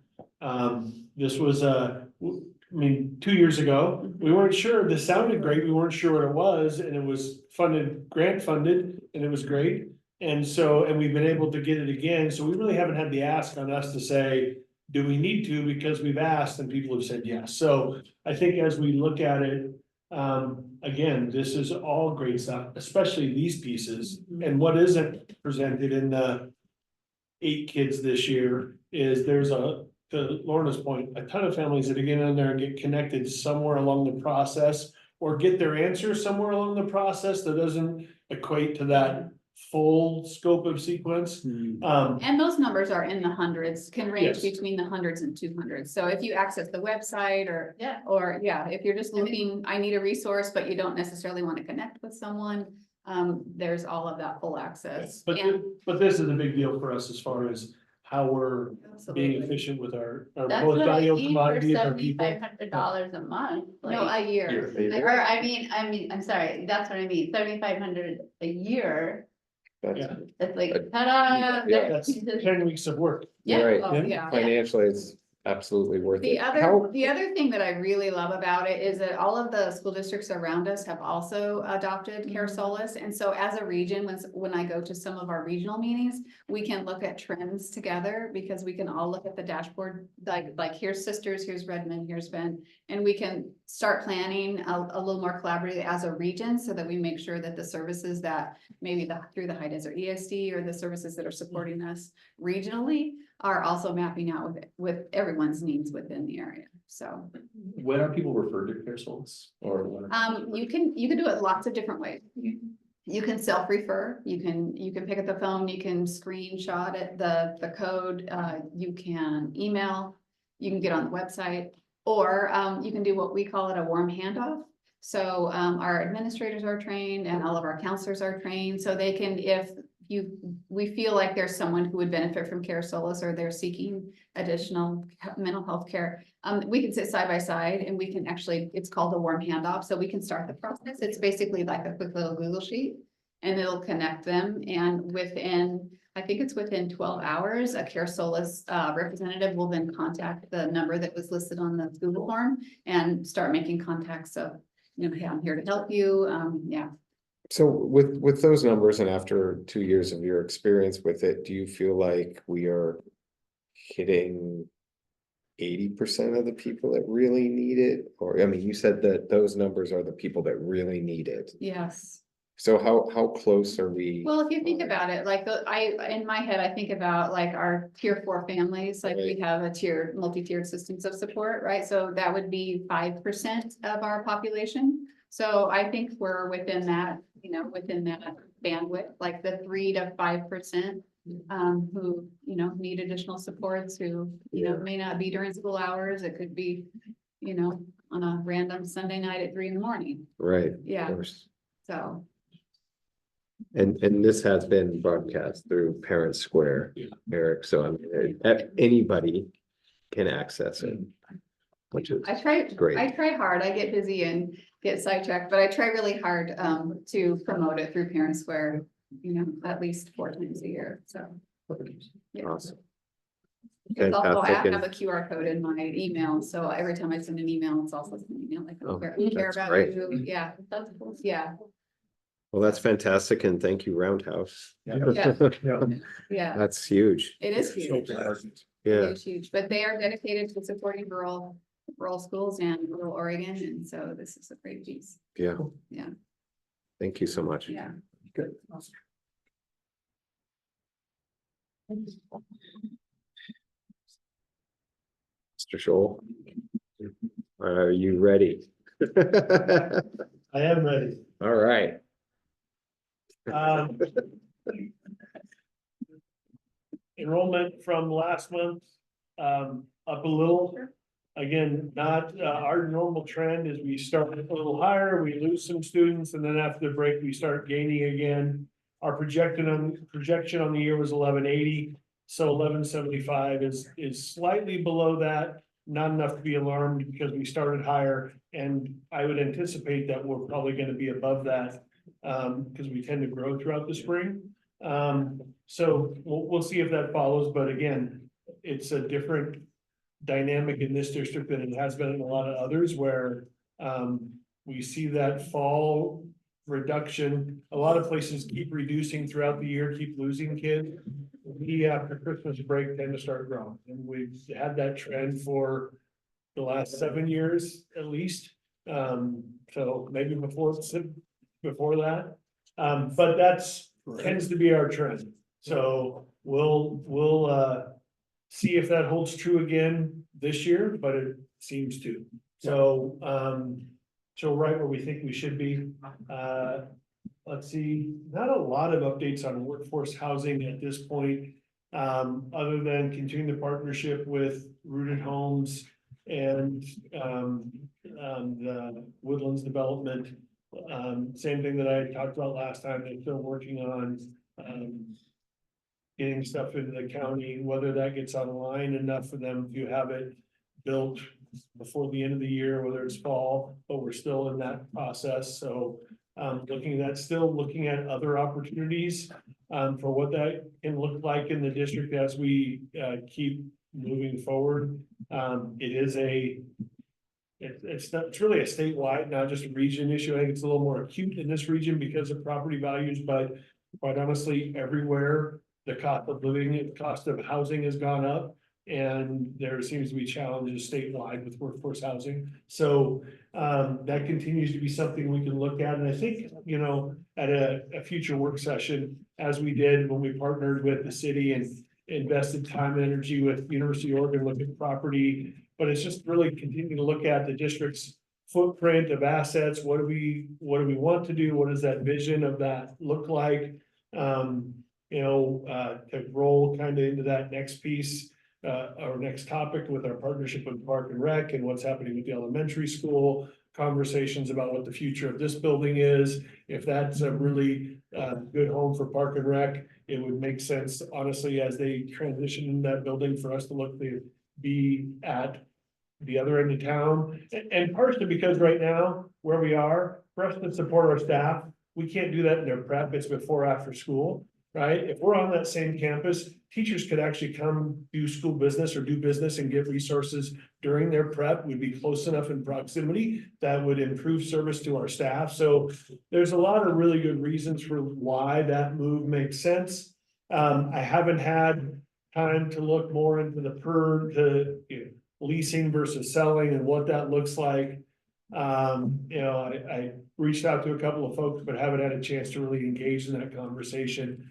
This was I mean, 2 years ago, we weren't sure, this sounded great, we weren't sure what it was, and it was grant funded, and it was great. And so, and we've been able to get it again, so we really haven't had the ask on us to say, do we need to, because we've asked and people have said yes. So I think as we look at it, again, this is all great stuff, especially these pieces. And what isn't presented in the 8 kids this year is there's to Lorna's point, a ton of families that are getting in there and get connected somewhere along the process, or get their answer somewhere along the process that doesn't equate to that full scope of sequence. And those numbers are in the hundreds, can range Yes. between the hundreds and 200s. So if you access the website or, Yeah. if you're just looking, I need a resource, but you don't necessarily want to connect with someone, there's all of that full access. But, And but this is a big deal for us as far as how we're being absolutely. efficient with our That's most what I valuable need for commodity of our people. $7,500 a month. No, like- a year. Or I'm sorry, that's what I mean, 7,500 a year, Yeah, it's like, ta-da. there. that's 10 weeks of work. Yeah. Right. Oh, yeah. financially, it's absolutely worth The it. other thing that I really love about it is that all of the school districts around us have also adopted Care Solace. And so as a region, when I go to some of our regional meetings, we can look at trends together, because we can all look at the dashboard, like here's Sisters, here's Redmond, here's Bend. And we can start planning a little more collaboratively as a region, so that we make sure that the services that maybe through the High Desert ESD, or the services that are supporting us regionally, are also mapping out with everyone's needs within the area. So, When are people referred to Care Solace or? when are- you can do it lots of different ways. You can self-refer, you can pick up the phone, you can screenshot it, the code, you can email, you can get on the website, or, you can do what we call it a warm handoff. So, our administrators are trained and all of our counselors are trained, so they can, if we feel like there's someone who would benefit from Care Solace, or they're seeking additional mental health care, we can sit side by side and we can actually, it's called a warm handoff, so we can start the process. It's basically like a quick little Google sheet, and it'll connect them, and I think it's within 12 hours, a Care Solace representative will then contact the number that was listed on the Google form and start making contacts of, hey, I'm here to help you, yeah. So with those numbers, and after 2 years of your experience with it, do you feel like we are hitting 80% of the people that really need it? Or, I mean, you said that those numbers are the people that really need it. Yes. So how close are we? Well, if you think about it, like in my head, I think about like our tier 4 families, like we Right. have a multi-tiered systems of support, right? So that would be 5% of our population. So I think we're within that, within that bandwidth, like the 3 to 5%. Who, need additional supports, who, may not be during school hours. It could be, on a random Sunday night at 3 a.m. Right. Yeah. Of course. So. And this has been broadcast through Parent Square, Yeah. Eric, so I mean, anybody can access it. which is I try great. hard. I get busy and get sidetracked, but I try really hard to promote it through Parent Square, you know, at least 4 times a year, so. Yeah. Awesome. It's also, I Fantastic. have a QR code in my email, so every time I send an email, it's also an email like, Oh, we care that's about great. you. Yeah, that's cool. Yeah, Well, that's fantastic, and thank you, Roundhouse. Yeah. Yeah. yeah, That's huge. it is huge. Yeah, It's huge, but they are dedicated to supporting rural schools and rural Oregon, and so this is a great piece. yeah. Yeah. Thank you so much. Yeah. Good. Mr. Scholl, are you ready? I am ready. All right. Um, Enrollment from last month, up a little. Again, not, our normal trend is we start a little higher, we lose some students, and then after the break, we start gaining again. Our projection on the year was 1180, so 1175 is slightly below that. Not enough to be alarmed because we started higher, and I would anticipate that we're probably gonna be above that. Because we tend to grow throughout the spring. So we'll see if that follows, but again, it's a different dynamic in this district than it has been in a lot of others where we see that fall reduction. A lot of places keep reducing throughout the year, keep losing kids. We, after Christmas break, tend to start growing, and we've had that trend for the last 7 years at least. So maybe before that, but that's tends to be our trend. So we'll see if that holds true again this year, but it seems to. So so right where we think we should be. Let's see, not a lot of updates on workforce housing at this point. Other than continuing the partnership with Rooted Homes and the Woodlands Development. Same thing that I talked about last time, they're still working on getting stuff into the county, whether that gets online enough for them to have it built before the end of the year, whether it's fall, but we're still in that process, so still looking at other opportunities for what that can look like in the district as we keep moving forward. It's really a statewide, not just a region issue. I think it's a little more acute in this region because of property values, but quite honestly, everywhere the cost of living, the cost of housing has gone up. And there seems to be challenges statewide with workforce housing. So that continues to be something we can look at. And I think, you know, at a future work session, as we did when we partnered with the city and invested time and energy with University of Oregon, look at property. But it's just really continuing to look at the district's footprint of assets. What do we want to do? What does that vision of that look like? To roll kind of into that next piece. Our next topic with our partnership with Park and Rec and what's happening with the elementary school, conversations about what the future of this building is. If that's a really good home for Park and Rec, it would make sense, honestly, as they transition in that building for us to look to be at the other end of town. And partially because right now, where we are, for us to support our staff, we can't do that in their prep, it's before, after school. Right? If we're on that same campus, teachers could actually come do school business or do business and get resources during their prep. We'd be close enough in proximity that would improve service to our staff. So there's a lot of really good reasons for why that move makes sense. I haven't had time to look more into the leasing versus selling and what that looks like. I reached out to a couple of folks, but haven't had a chance to really engage in that conversation.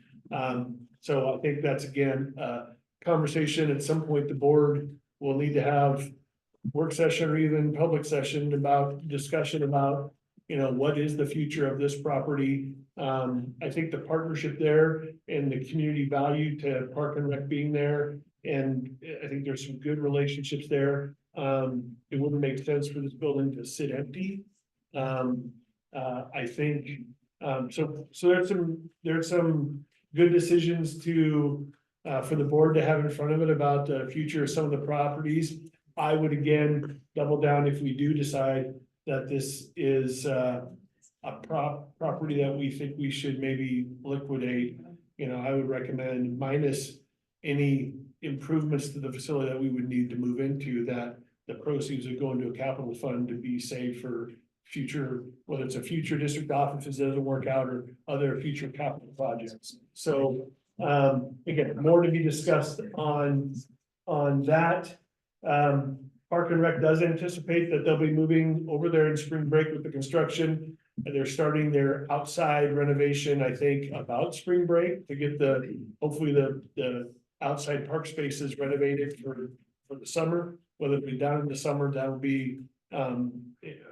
So I think that's again, a conversation at some point the board will need to have work session or even public session about discussion about, what is the future of this property? I think the partnership there and the community value to Park and Rec being there, and I think there's some good relationships there. It wouldn't make sense for this building to sit empty. I think, so there's some good decisions for the board to have in front of it about the future of some of the properties. I would again double down if we do decide that this is a property that we think we should maybe liquidate. You know, I would recommend minus any improvements to the facility that we would need to move into, that the proceeds would go into a capital fund to be saved for future, whether it's a future district office that doesn't work out or other future capital projects. So again, more to be discussed on that. Park and Rec does anticipate that they'll be moving over there in spring break with the construction. And they're starting their outside renovation, I think, about spring break to get hopefully the outside park spaces renovated for the summer. Whether it be down in the summer, that will be,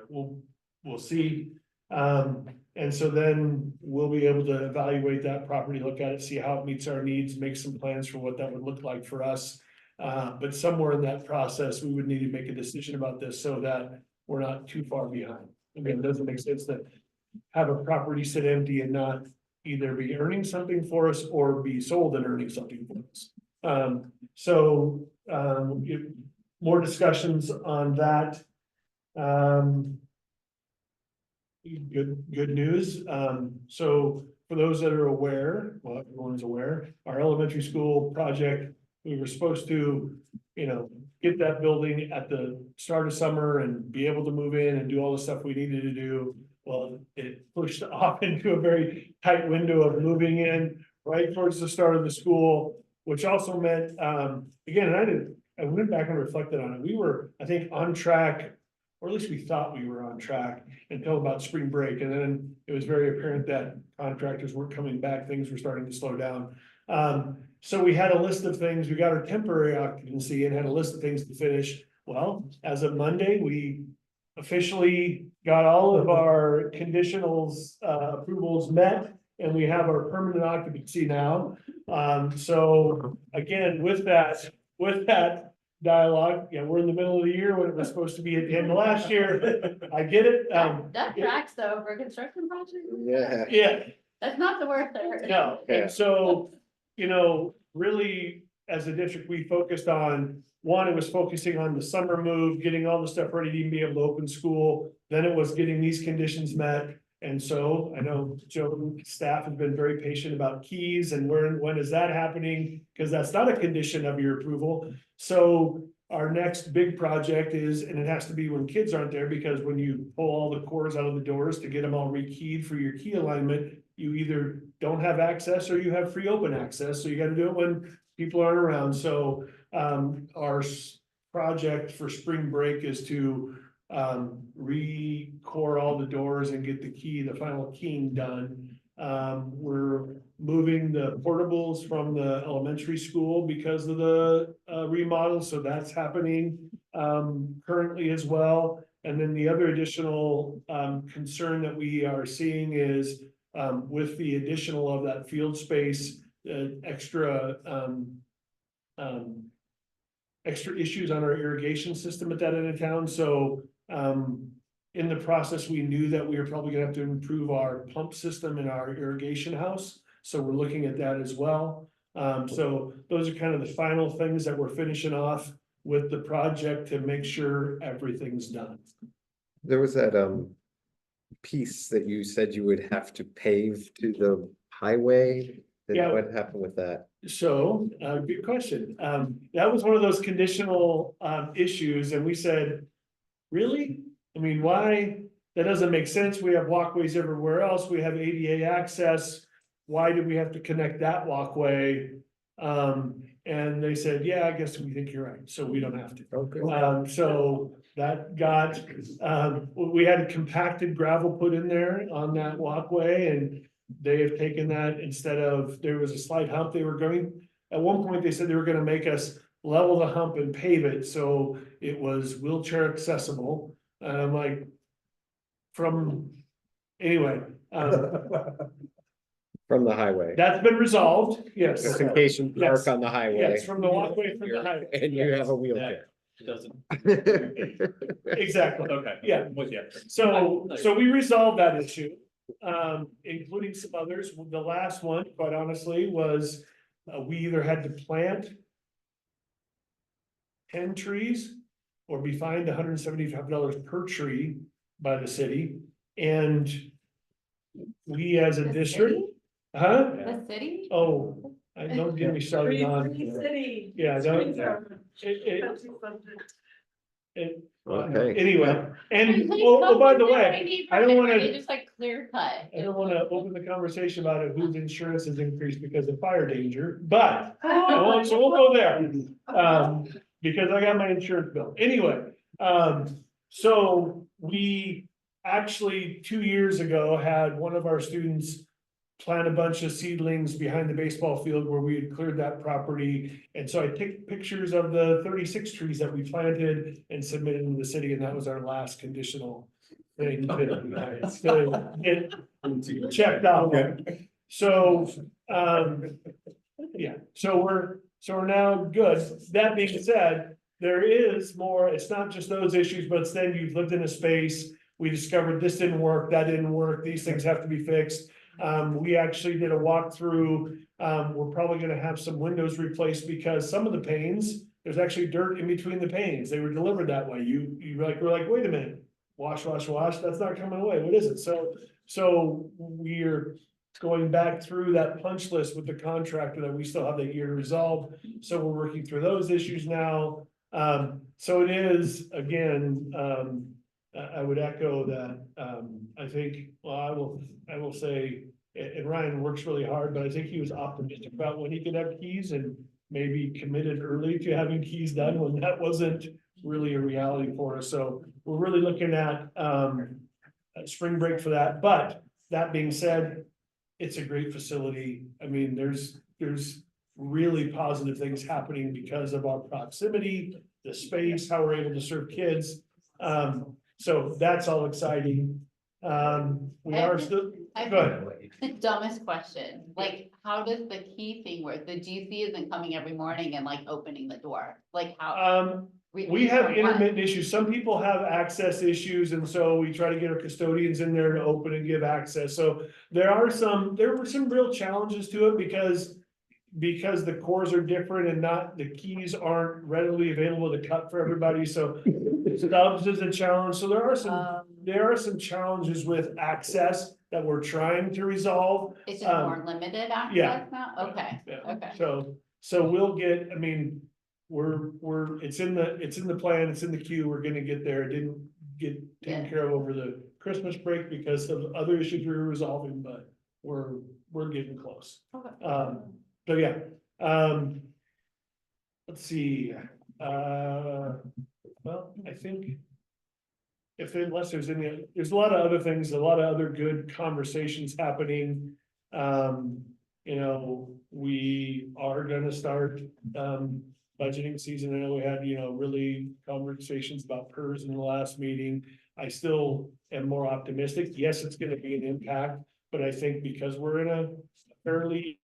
we'll see. And so then we'll be able to evaluate that property, look at it, see how it meets our needs, make some plans for what that would look like for us. But somewhere in that process, we would need to make a decision about this so that we're not too far behind. I mean, it doesn't make sense to have a property sit empty and not either be earning something for us or be sold and earning something for us. More discussions on that. Good news. So for those that are aware, well, everyone's aware, our elementary school project, we were supposed to, get that building at the start of summer and be able to move in and do all the stuff we needed to do. Well, it pushed off into a very tight window of moving in right towards the start of the school, which also meant, again, I went back and reflected on it. We were, I think, on track, or at least we thought we were on track until about spring break. And then it was very apparent that contractors weren't coming back. Things were starting to slow down. So we had a list of things. We got our temporary occupancy and had a list of things to finish. Well, as of Monday, we officially got all of our conditionals, approvals met, and we have our permanent occupancy now. So again, with that dialogue, we're in the middle of the year when it was supposed to be at the end of last year. I get it. That tracks though for a construction project. Yeah. That's not the worst I heard. No, and so, really, as a district, we focused on, one, it was focusing on the summer move, getting all the stuff ready to even be able to open school. Then it was getting these conditions met. And so I know Joe staff has been very patient about keys and when is that happening? Because that's not a condition of your approval. So our next big project is, and it has to be when kids aren't there, because when you pull all the cords out of the doors to get them all rekeyed for your key alignment, you either don't have access or you have free open access. So you got to do it when people aren't around. So our project for spring break is to re-core all the doors and get the final keying done. We're moving the portables from the elementary school because of the remodel, so that's happening currently as well. And then the other additional concern that we are seeing is with the additional of that field space, extra issues on our irrigation system at that end of town. So in the process, we knew that we were probably gonna have to improve our pump system in our irrigation house. So we're looking at that as well. So those are kind of the final things that we're finishing off with the project to make sure everything's done. There was that piece that you said you would have to pave to the highway. Yeah. What happened with that? So, good question. That was one of those conditional issues, and we said, really? I mean, why? That doesn't make sense. We have walkways everywhere else. We have ADA access. Why do we have to connect that walkway? And they said, yeah, I guess we think you're right, so we don't have to. Okay. So that got, we had compacted gravel put in there on that walkway, and they have taken that instead of, there was a slight hump they were going. At one point, they said they were gonna make us level the hump and pave it, so it was wheelchair accessible. And I'm like, anyway, From the highway. that's been resolved, yes. Just in case you Yes. park on the highway. Yes, from the walkway from the highway. And you have a wheelchair. Doesn't. Exactly, Okay. Yeah. With you. so we resolved that issue, including some others. The last one, quite honestly, was we either had to plant 10 trees or be fined $175 per tree by the city. And we as a The district, city? huh? The city? Oh, I don't get me started on. City. Yeah, don't, Trees are- it, Okay. anyway, and, Please oh, by the come with way, what need I don't from it, wanna- they Just like clear cut. I don't wanna open the conversation about it, whose insurance has increased because of fire danger, but, so we'll go there. Because I got my insurance bill. Anyway, so we actually 2 years ago had one of our students plant a bunch of seedlings behind the baseball field where we had cleared that property. And so I took pictures of the 36 trees that we planted and submitted to the city, and that was our last conditional thing to get checked out. So, yeah, so we're now good. That being said, there is more, it's not just those issues, but it's then you've lived in a space. We discovered this didn't work, that didn't work, these things have to be fixed. We actually did a walkthrough. We're probably gonna have some windows replaced because some of the panes, there's actually dirt in between the panes. They were delivered that way. We're like, wait a minute. Wash, that's not coming away. What is it? So we're going back through that punch list with the contractor that we still have that year to resolve. So we're working through those issues now. So it is, again, I would echo that, I think, well, I will say, and Ryan works really hard, but I think he was optimistic about when he could have keys and maybe committed early to having keys done when that wasn't really a reality for us. So we're really looking at, spring break for that. But that being said, it's a great facility. I mean, there's really positive things happening because of our proximity, the space, how we're able to serve kids. So that's all exciting. We are still, go ahead. The dumbest question, like, how does the key thing work? The GC isn't coming every morning and like opening the door, like how? We have from what? intermittent issues. Some people have access issues, and so we try to get our custodians in there to open and give access. So there were some real challenges to it because the cores are different and the keys aren't readily available to cut for everybody. So stubs is a challenge. So there are some challenges with access that we're trying to resolve. It's just more limited access now? Okay, Yeah. okay. So we'll get, I mean, it's in the plan, it's in the queue, we're gonna get there. It didn't get taken care of over the Christmas break because of other issues we were resolving, but we're getting close. Okay. So yeah, let's see, well, I think. Unless there's a lot of other things, a lot of other good conversations happening. We are gonna start, budgeting season. I know we had, really conversations about PERS in the last meeting. I still am more optimistic. Yes, it's gonna be an impact, but I think because we're in a fairly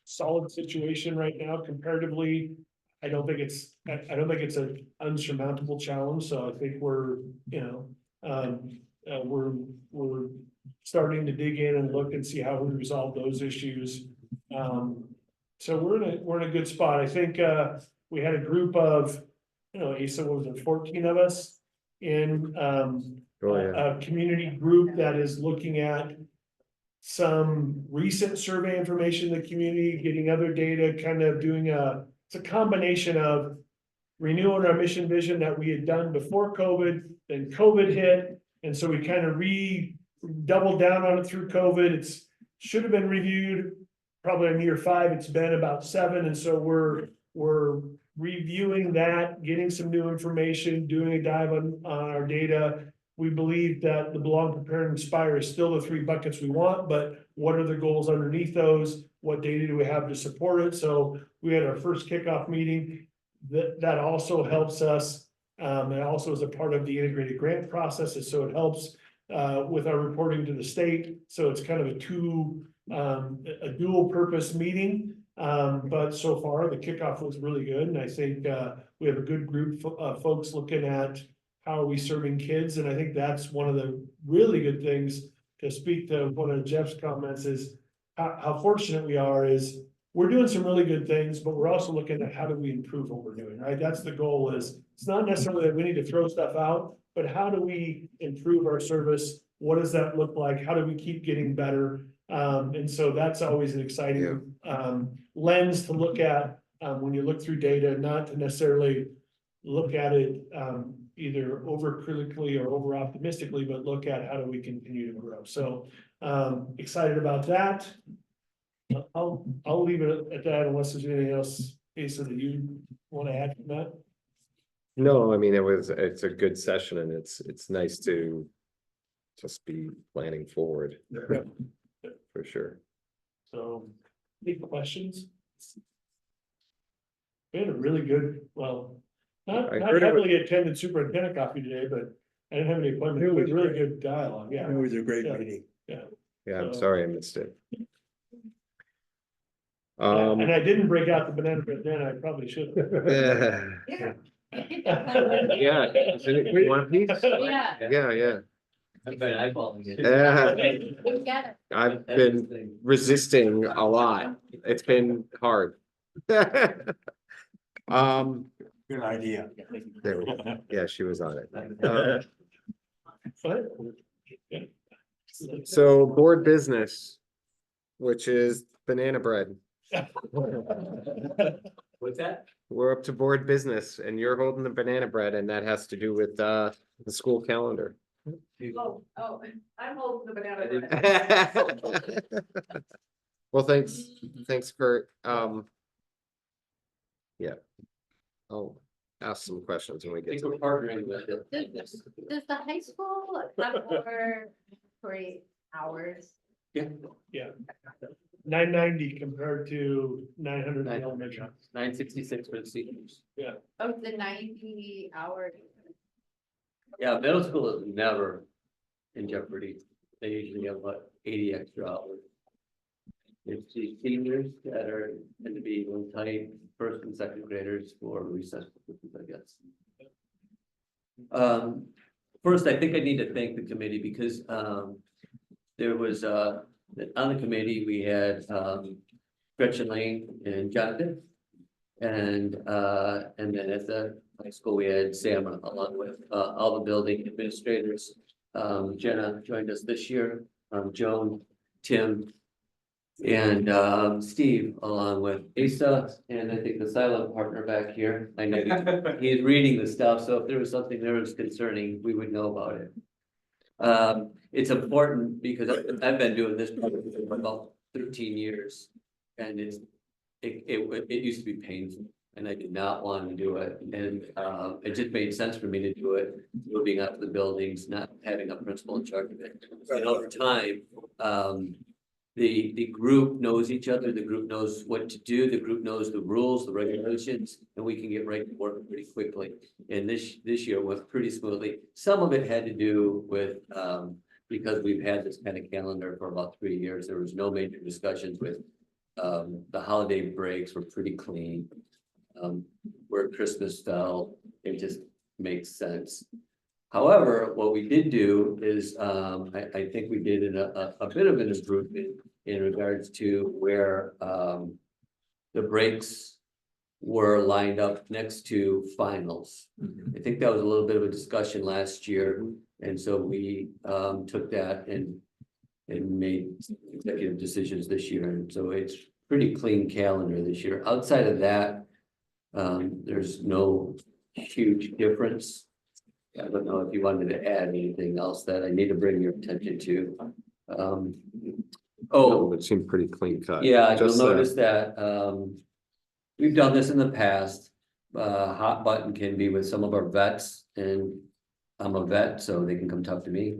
solid situation right now comparatively, I don't think it's an unsurmountable challenge. So I think we're starting to dig in and look and see how we resolve those issues. So we're in a good spot. I think, we had a group of, Asa, what was it, 14 of us in, a community group that is looking at some recent survey information in the community, getting other data, kind of doing it's a combination of renewing our mission vision that we had done before COVID, then COVID hit. And so we kind of doubled down on it through COVID. Should have been reviewed probably in year 5. It's been about 7. And so we're reviewing that, getting some new information, doing a dive on our data. We believe that the Belong, Prepare, and Inspire is still the 3 buckets we want, but what are the goals underneath those? What data do we have to support it? So we had our first kickoff meeting. That also helps us. It also is a part of the integrated grant process, and so it helps with our reporting to the state. So it's kind of a dual purpose meeting. But so far the kickoff was really good, and I think we have a good group of folks looking at how are we serving kids, and I think that's one of the really good things. To speak to one of Jeff's comments is how fortunate we are is we're doing some really good things, but we're also looking at how do we improve what we're doing, right? That's the goal, is it's not necessarily that we need to throw stuff out, but how do we improve our service? What does that look like? How do we keep getting better? And so that's always an exciting, lens to look at, when you look through data, not to necessarily look at it, either over critically or over optimistically, but look at how do we continue to grow. So, excited about that. I'll leave it at that unless there's anything else, Asa, that you want to add from that. No, I mean, it's a good session and it's nice to just be planning forward. For sure. So, any questions? We had a really good, well, not I heard it heavily attended superintendent coffee today, but I didn't have any appointment. It was really good dialogue, yeah. It was a great Yeah. meeting. Yeah, I'm So- sorry I missed it. And I didn't break out the banana bread then, I probably should have. Yeah, isn't it one piece? Yeah. Yeah. I've been eyeballing it. We get it. I've been resisting a lot. It's been hard. Good idea. There we go. Yeah, she was on it. So board business, which is banana bread. What's that? We're up to board business and you're holding the banana bread and that has to do with the school calendar. Oh, I'm holding the banana bread. Well, thanks, Kurt. Yeah. I'll ask some questions when we I get think to we're it. partnering with it. Does the high school have more mandatory hours? Yeah. 990 compared to 900 in elementary. 966 for the seniors. Of the 90 hours? Yeah, middle school is never in jeopardy. They usually have about 80 extra hours. It's the seniors that are going to be on tight, first and second graders for recess, I guess. First, I think I need to thank the committee because there was on the committee, we had Gretchen Lane and Jonathan. And then at the high school, we had Sam along with all the building administrators. Jenna joined us this year, Joan, Tim, and Steve, along with Asa, and I think the silent partner back here. I know he's reading the stuff, so if there was something there was concerning, we would know about it. It's important because I've been doing this probably for about 13 years. And it used to be painful and I did not want to do it. And it just made sense for me to do it, moving up the buildings, not having a principal in charge of it. And over time, the group knows each other, the group knows what to do, the group knows the rules, the regulations, and we can get right to work pretty quickly. And this year went pretty smoothly. Some of it had to do with because we've had this kind of calendar for about 3 years. There was no major discussions with the holiday breaks were pretty clean. Where Christmas fell, it just makes sense. However, what we did do is, I think we did a bit of an improvement in regards to where the breaks were lined up next to finals. I think that was a little bit of a discussion last year, and so we took that and made executive decisions this year, and so it's pretty clean calendar this year. Outside of that, there's no huge difference. I don't know if you wanted to add anything else that I need to bring your attention to. Oh, it seemed pretty clean cut. Yeah, you'll Just, notice that we've done this in the past. Hot button can be with some of our vets, and I'm a vet, so they can come talk to me.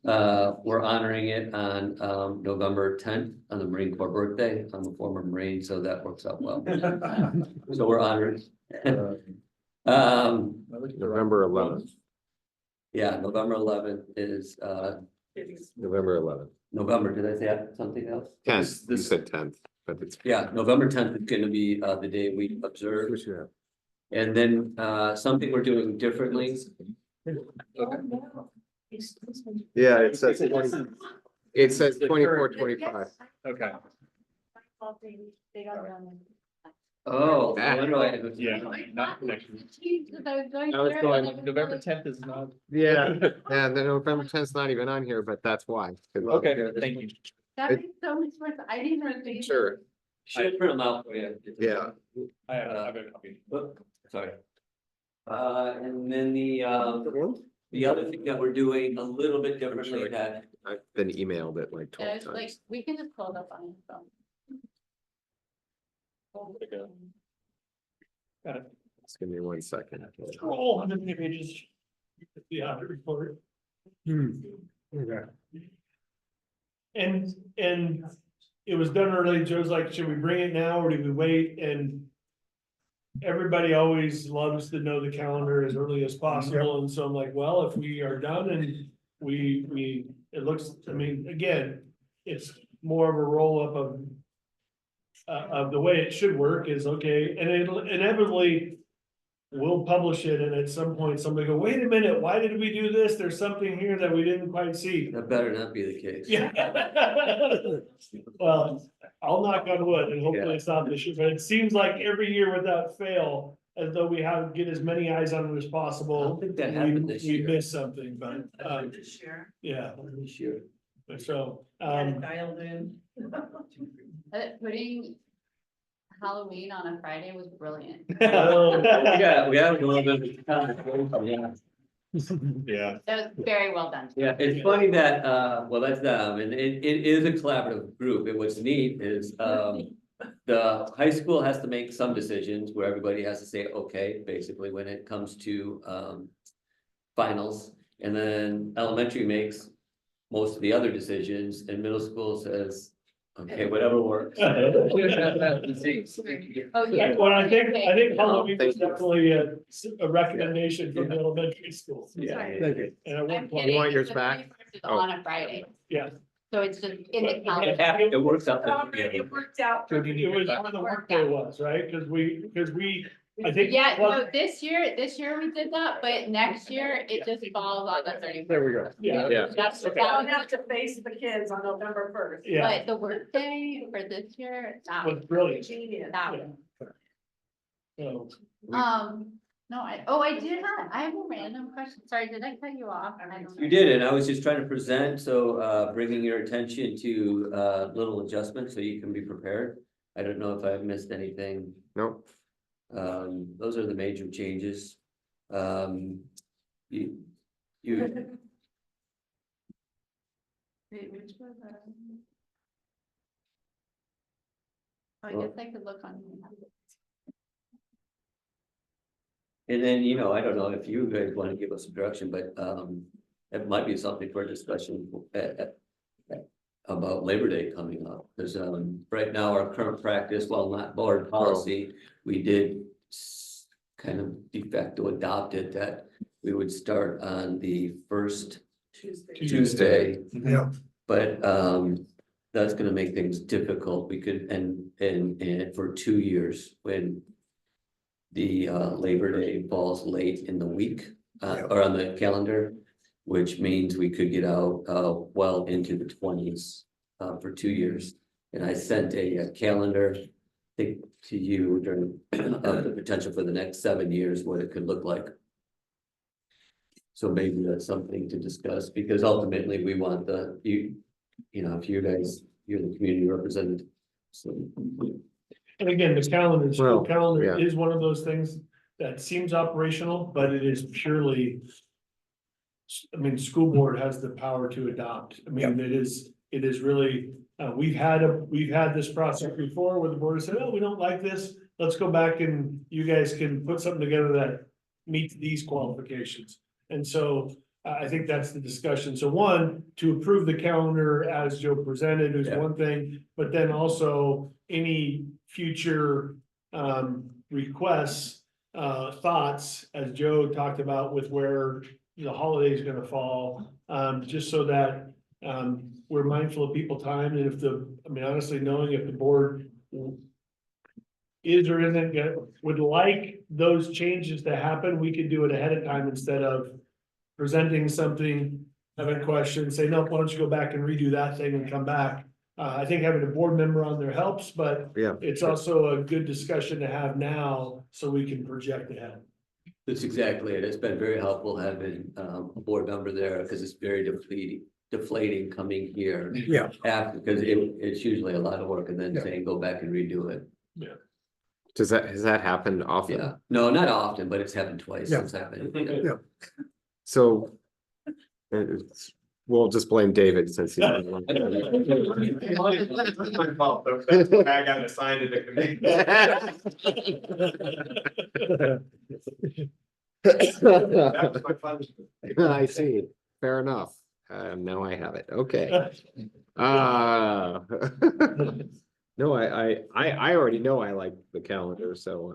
We're honoring it on November 10th on the Marine Corps birthday. I'm a former Marine, so that works out well. So we're honoring. November 11th. Yeah, November 11th is November 11th. November. Did I say something else? 10th, you said 10th, but it's. Yeah, November 10th is gonna be the day we observe. And then something we're doing differently. Yeah, it says 24, 25. Okay. Oh, Ah. what do I have? Yeah, not next week. I I was going, November 10th is not. Yeah, yeah, the November 10th not even on here, but that's why. Okay, thank you. That makes so much more, I didn't even think. Sure, Should print them out for you. yeah. I've got a copy. Sorry. And then the other thing that we're doing a little bit differently that. I've been emailed it like Yeah, 12 it's like, times. we can just pull it up on your phone. Got it. Just give me 1 second. Scroll 100 pages. The audit report. Okay. And it was done early. Joe's like, should we bring it now or do we wait? And everybody always loves to know the calendar as early as possible. And so I'm like, well, if we are done and it looks, I mean, again, it's more of a roll up of the way it should work is okay. And it'll inevitably we'll publish it. And at some point somebody go, wait a minute, why did we do this? There's something here that we didn't quite see. That better not be the case. Yeah. Well, I'll knock on wood and hopefully it's not this year, but it seems like every year without fail, as though we have, get as many eyes on it as I possible. don't think that happened this We year. miss something, but, This year. yeah, This year. but so, Dialed in. Putting Halloween on a Friday was brilliant. Yeah, we have a little bit of time. Yeah. That was very well done. Yeah, it's funny that, well, that's them, and it is a collaborative group, and what's neat is, the high school has to make some decisions where everybody has to say, okay, basically, when it comes to, finals. And then elementary makes most of the other decisions, and middle school says, okay, whatever works. Oh, yeah. well, I think Halloween Thank is you. definitely a recommendation from the elementary school. Yeah. Thank you. And I I'm wouldn't, kidding. want yours The back? 31st is Oh. on a Friday, yeah. so it's just in the calendar. It works out. It worked out. It was when the workday was, right? Cause we, I think. Yeah, no, this year we did that, but next year it just falls on the 31st. There we go. Yeah, Yeah. That's, Okay. Don't that have to face the kids on November first. yeah, but the workday for this year, that was brilliant. Genius. that Yeah. one. So, No, I have a random question. Sorry, did I cut you off? I don't know. You did, and I was just trying to present, so, bringing your attention to, little adjustments so you can be prepared. I don't know if I've missed anything. Nope. Those are the major changes. You, Wait, which was, I guess I could look on. and then, I don't know if you guys want to give us some direction, but, it might be something for discussion about Labor Day coming up, because, right now, our current practice, while not board policy, we did kind of de facto adopt it that we would start on the first Tuesday. Yeah. But that's gonna make things difficult. We could, and for 2 years, when the Labor Day falls late in the week, or on the calendar, which means we could get out well into the 20s for 2 years. And I sent a calendar, I think, to you during the potential for the next 7 years, what it could look like. So maybe that's something to discuss, because ultimately we want if you guys, you're the community representative. So, and again, the calendar, the school Well, calendar yeah. is one of those things that seems operational, but it is purely. I mean, school board has the power to adopt. I mean, it is really, we've had this process before where the board has said, oh, we don't like this. Let's go back and you guys can put something together that meets these qualifications. And so I think that's the discussion. So one, to approve the calendar as Joe presented is one thing, but then also any future requests, thoughts, as Joe talked about with where the holiday is gonna fall, just so that we're mindful of people time, and honestly, knowing if the board is or isn't would like those changes to happen, we could do it ahead of time instead of presenting something, having questions, say, no, why don't you go back and redo that thing and come back? I think having a board member on there helps, but Yeah. it's also a good discussion to have now so we can project ahead. That's exactly it. It's been very helpful having a board member there because it's very deflating coming here. Yeah. After, because it's usually a lot of work and then saying, go back and redo it. Has that happened often? Yeah, no, not often, but it's happened twice. Yeah. It's happened. Yeah. So we'll just blame David since he's. My fault, though, 'cause that's why I got assigned to the committee. That was my punishment. I see, fair enough. Now I have it, okay. No, I already know I like the calendar, so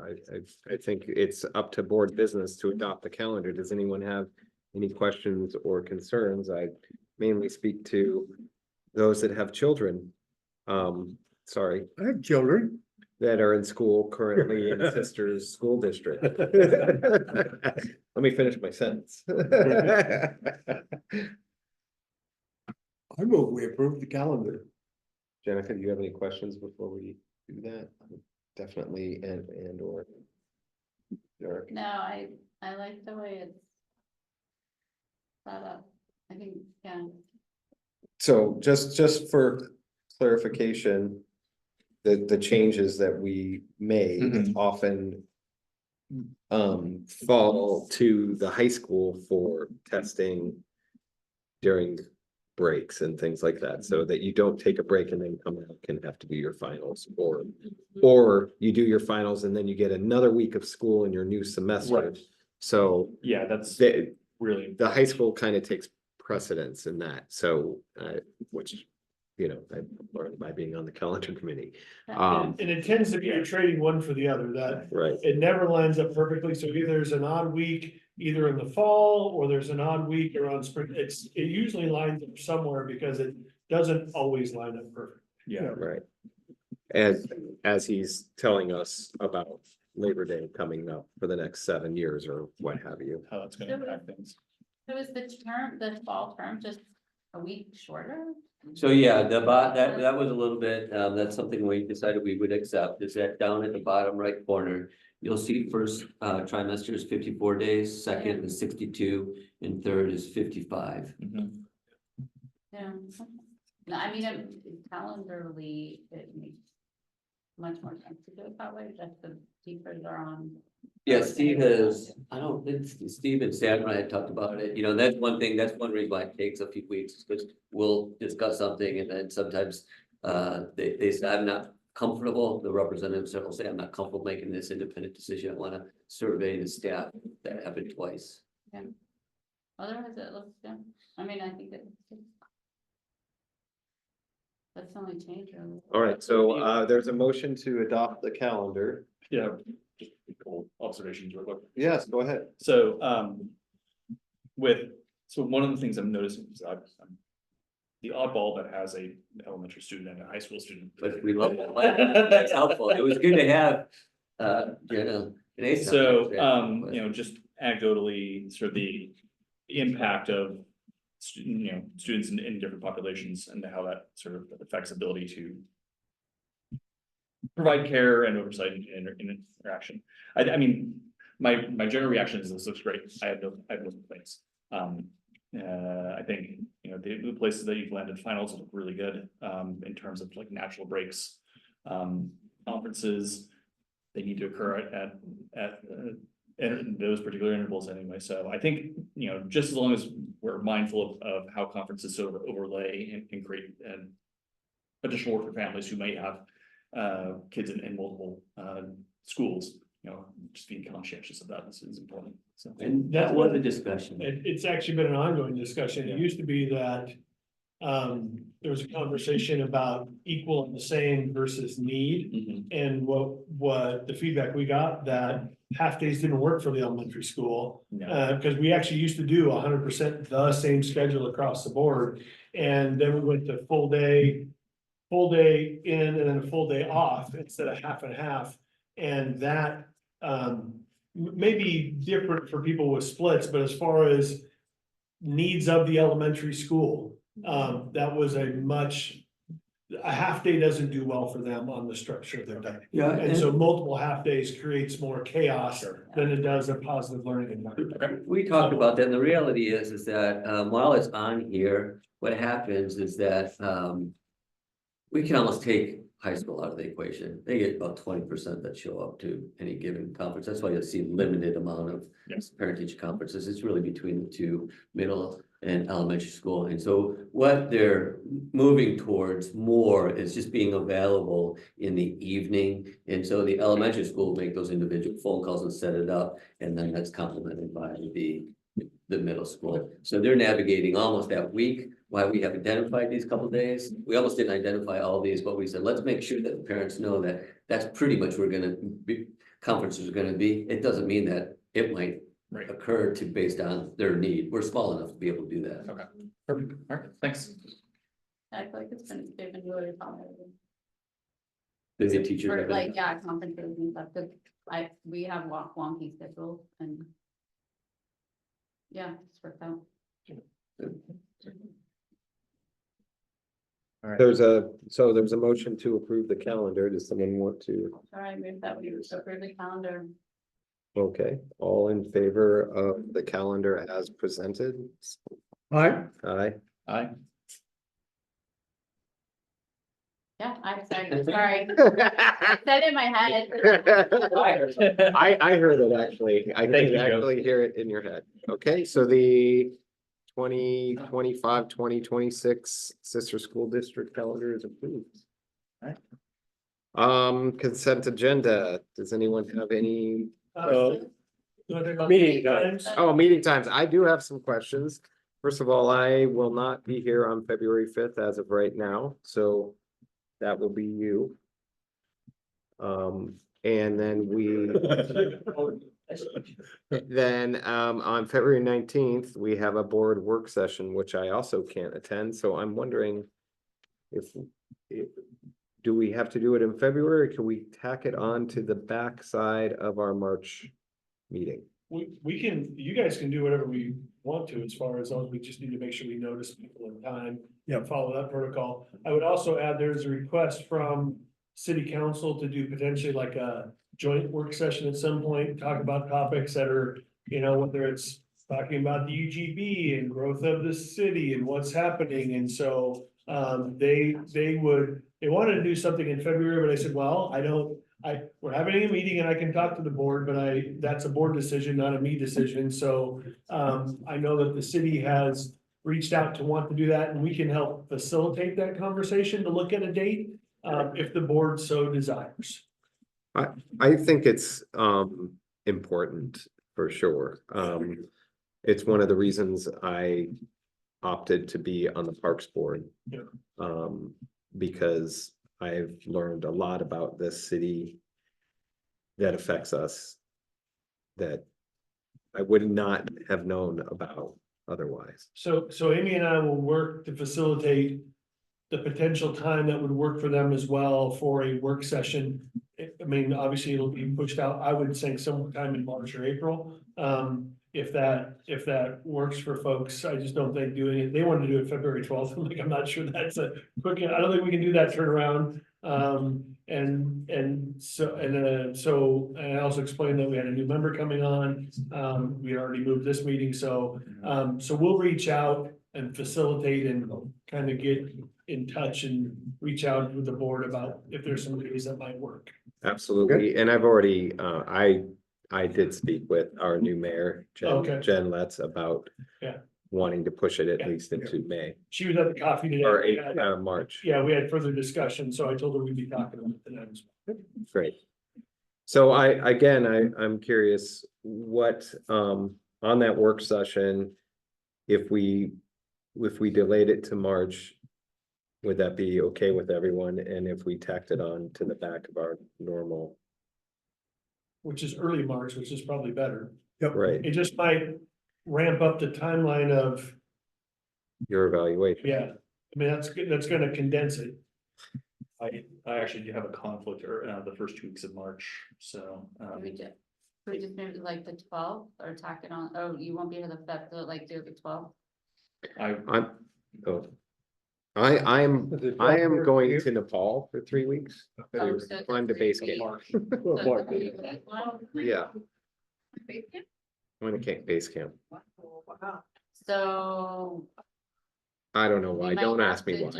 I think it's up to board business to adopt the calendar. Does anyone have any questions or concerns? I mainly speak to those that have children. Sorry, I have children. that are in school currently in Sister's school district. Let me finish my sentence. I move we approve the calendar. Jennifer, do you have any questions before we do that? Definitely, and or. Derek? No, I like the way it's set up. I think, yeah. So just for clarification, the changes that we made often fall to the high school for testing during breaks and things like that, so that you don't take a break and then come out and have to do your finals, or you do your finals and then you get another week of school in your new semester. Right. So Yeah, that's really. the high school kind of takes precedence in that, so which, you know, I learned by being on the calendar committee. And it tends to be a trading one for the other, that Right, it never lines up perfectly, so either there's an odd week either in the fall, or there's an odd week around spring, it usually lines up somewhere because it doesn't always line up perfect. Yeah, right. And as he's telling us about Labor Day coming up for the next 7 years or what have you. how that's gonna impact things. So is the fall term just a week shorter? So yeah, that was a little bit, that's something we decided we would accept, is that down at the bottom right corner. You'll see first trimester is 54 days, second is 62, and third is 55. Mhm. Yeah. No, I mean, calendarly, it makes much more sense to do it that way, just the teachers are on. Yeah, Steve has, I don't think Steve and Sam and I had talked about it, you know, that's one thing, that's one reason why it takes a few weeks, because we'll discuss something and then sometimes they say, I'm not comfortable, the representatives will say, I'm not comfortable making this independent decision, I want to survey the staff. That happened twice. Yeah. Otherwise, it looks good. I mean, I think that's the only change. Really. All right, so there's a motion to adopt the calendar. Yeah, just a couple observations real quick. Yes, go ahead. So, one of the things I'm noticing is I'm the oddball that has a elementary student and a high school student. But we love that. That's helpful. It was good to have Jenna and Asa. So, you know, just anecdotally, sort of the impact of students in different populations and how that sort of affects ability to provide care and oversight and interaction. I mean, my general reaction is this looks great. I have no complaints. I think, you know, the places that you've landed finals look really good, in terms of like natural breaks, conferences. They need to occur at those particular intervals anyway. So I think, you know, just as long as we're mindful of how conferences sort of overlay and create additional work for families who might have kids in multiple schools, you know, just being conscientious of that is important. So, and that was a discussion. It's actually been an ongoing discussion. It used to be that there was a conversation about equal and the same versus need. And what the feedback we got, that half days didn't work for the elementary school. Because we actually used to do 100% the same schedule across the board. And then we went to full day in and then a full day off instead of half and half. And that may be different for people with splits, but as far as needs of the elementary school, that was a much a half day doesn't do well for them on the structure of their day. Yeah, And so multiple half days creates more chaos than it does a positive learning environment. we talked about that, and the reality is that, while it's on here, what happens is that, we can almost take high school out of the equation. They get about 20% that show up to any given conference. That's why you'll see limited amount of Yes. parent teacher conferences. It's really between the two, middle and elementary school. And so what they're moving towards more is just being available in the evening. And so the elementary school will make those individual phone calls and set it up, and then that's complemented by the middle school. So they're navigating almost that week. Why we have identified these couple days. We almost didn't identify all these, but we said, let's make sure that the parents know that that's pretty much where gonna be, conferences are gonna be. It doesn't mean that it might Right. occur to based on their need. We're small enough to be able to do that. Okay, perfect. All right, thanks. I feel like they've been really accommodating. The teachers. For have been- like, yeah, conferences and stuff, 'cause we have wonky schedules and. Yeah, it's worked out. There's a motion to approve the calendar. Does someone want to? All right, move that we approve the calendar. Okay, all in favor of the calendar as presented? Aye. Aye. Aye. Yeah, I'm sorry. I said it in my head. I heard it actually. I Thank could you, Joe. actually hear it in your head. Okay, so the 2025-2026 Sister School District calendar is approved. Alright. Consent agenda. Does anyone have any? Meeting times. Oh, meeting times. I do have some questions. First of all, I will not be here on February 5th as of right now, so that will be you. And then on February 19th, we have a board work session, which I also can't attend, so I'm wondering if do we have to do it in February, or can we tack it on to the backside of our March meeting? We can, you guys can do whatever we want to, as far as we just need to make sure we notice people in time. Yeah. Follow that protocol. I would also add, there's a request from city council to do potentially like a joint work session at some point, talk about topics that are, whether it's talking about the UGB and growth of the city and what's happening. And so they wanted to do something in February, but I said, well, we're having a meeting and I can talk to the board, but that's a board decision, not a me decision. So I know that the city has reached out to want to do that, and we can help facilitate that conversation to look at a date if the board so desires. I think it's important for sure. It's one of the reasons I opted to be on the Parks Board. Yeah. Because I've learned a lot about this city that affects us that I would not have known about otherwise. So Amy and I will work to facilitate the potential time that would work for them as well for a work session. I mean, obviously it'll be pushed out, I would say sometime in March or April. If that works for folks, I just don't think doing it, they wanted to do it February 12th. I'm not sure that's a quick, I don't think we can do that turnaround. So I also explained that we had a new member coming on. We already moved this meeting, so we'll reach out and facilitate and kind of get in touch and reach out with the board about if there's some ways that might work. Absolutely, and I've already, I did speak with our new mayor, Okay. Jen Letts, about Yeah. wanting to push it at Yeah. least into May She was at the coffee today. or We had- March. Yeah, we had further discussion, so I told her we'd be talking about it tonight as well. Great. So I'm curious what, on that work session, if we delayed it to March, would that be okay with everyone? And if we tacked it on to the back of our normal, Which is early March, which is probably better. right, It just might ramp up the timeline of, your evaluation? yeah, I mean, that's good, that's gonna condense it. I actually do have a conflict the first 2 weeks of March, so. We just move it like the 12th or tack it on, oh, you won't be here the 5th, so like do the 12th. I'm I am Is it going proper? to Nepal for 3 weeks. Oh, so it's a Climb to base 3 camp. week- so it's a 3 week one? Yeah, Base camp? I'm going to base camp. So, I don't know We why. might Don't have ask me to why.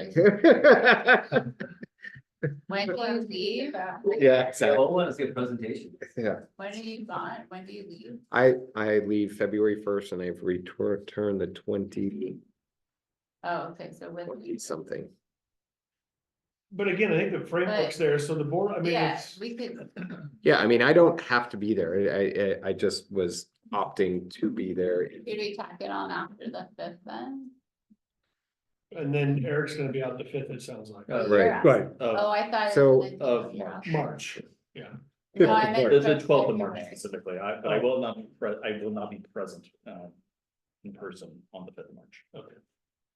when do you leave? Yeah, So I want to see a presentation. yeah. When are you gone? When do you leave? I leave February 1st and I return the 20 Oh, okay, so when, something. But again, I think the framework's there, so the board, I mean, yeah, it's, we could, Yeah, I mean, I don't have to be there. I just was opting to be there. could we tack it on after the 5th then? and then Eric's gonna be out the 5th, it sounds like. Oh, Right. you're out. Right. Oh, I thought. it So- was the- Of you're out. March, yeah. No, I meant The for 12th of March February. specifically, I will not be I will not be present, in person on the 5th of March. Okay.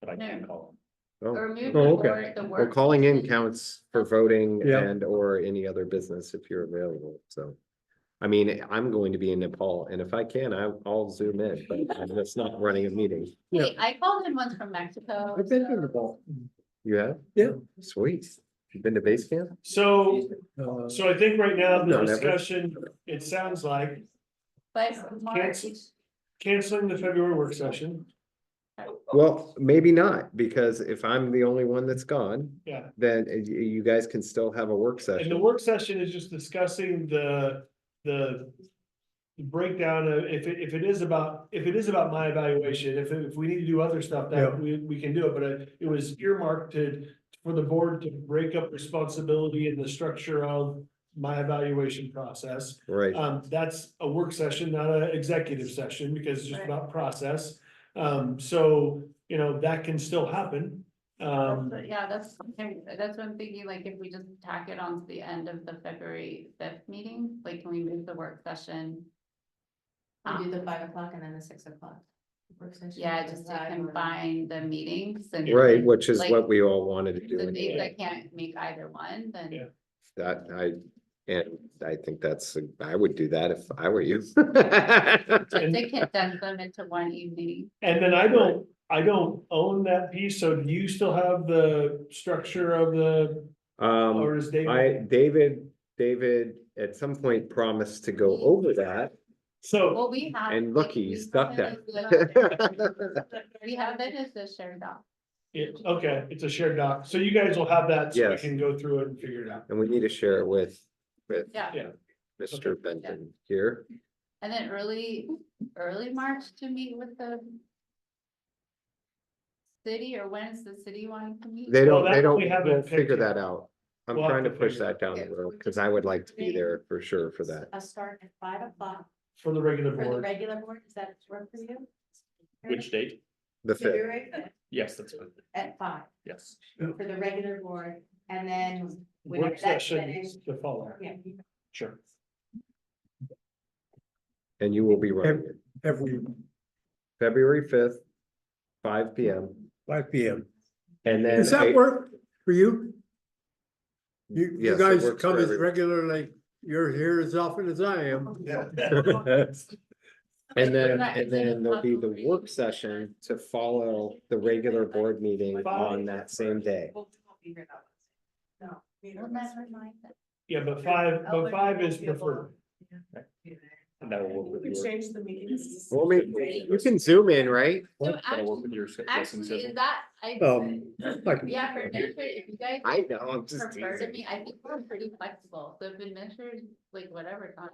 But I can No. call. Oh, Or move Oh, the okay. work, the well, work. calling in session. counts for voting Yeah. and or any other business if you're available. So, I mean, I'm going to be in Nepal and if I can, I'll zoom in, but that's not running a meeting. Hey, I called in once from Mexico. I've been to so- Nepal. You have? Yeah. Sweet. You've been to base camp? So, so I think right now, No, the never. discussion, it sounds like But March, cancel, canceling the February work session, Well, maybe not, because if I'm the only one that's gone, yeah. then you guys can still have a work And the session. work session is just discussing the breakdown of, if it is about my evaluation, if we need to do other stuff, Yeah. that we can do it, but it was earmarked for the board to break up responsibility in the structure of my evaluation process. Right, That's a work session, not an executive session, because it's just Right. about process. So, you know, that can still happen. yeah, that's what I'm thinking, like, if we just tack it on to the end of the February 5th meeting, like, can we move the work session? We do the 5 o'clock and then the 6 o'clock. work session. Yeah, just to combine the meetings and. right, which is like, what we all wanted to do. The days anyway. I can't make either one, then. Yeah. That I think I would do that if I were you. Just to condense them into one evening. And then I don't own that piece, so do you still have the structure of the, or is David? David at some point promised to go over that, So, Well, we have. and look, we he's have stuck it that. as We have it as a shared doc. okay, it's a shared doc, so you guys will have that, so we Yes. can go through it and figure it out. And we need to share it with Yeah, Yeah. Mr. Benton here. and then early March to meet with the. City, or when is the city wanting to meet? They Well, don't, that we haven't we'll picked figure yet. that out. I'm We'll have trying to to push figure that down the road, because I would like to be there for sure for that. A start at 5 o'clock For the regular for the board, regular board, is that work for you? Which date? The fifth, February 5th Yes, that's good. at 5 Yes. for the regular board, and then work whenever that's session finished. to follow. Yeah. Sure. and you will be running it. Every February 5th, 5 PM. 5 PM. And then. Does that I- work for you? You Yes, it guys works come for as everyone. regularly, you're here as often as I am. And then, Right. and then there'll be the work session to follow the regular board meeting on that same day. Well, never mind that. Yeah, but five is preferred. And that will work with your, Change the meetings. Well, maybe, you can zoom in, right? So that'll work with your schedule. actually, is that, Like, yeah, for administrator, if you guys I know, I'm just prefer to teasing. me, I think we're pretty flexible, so if administrators, like, whatever time.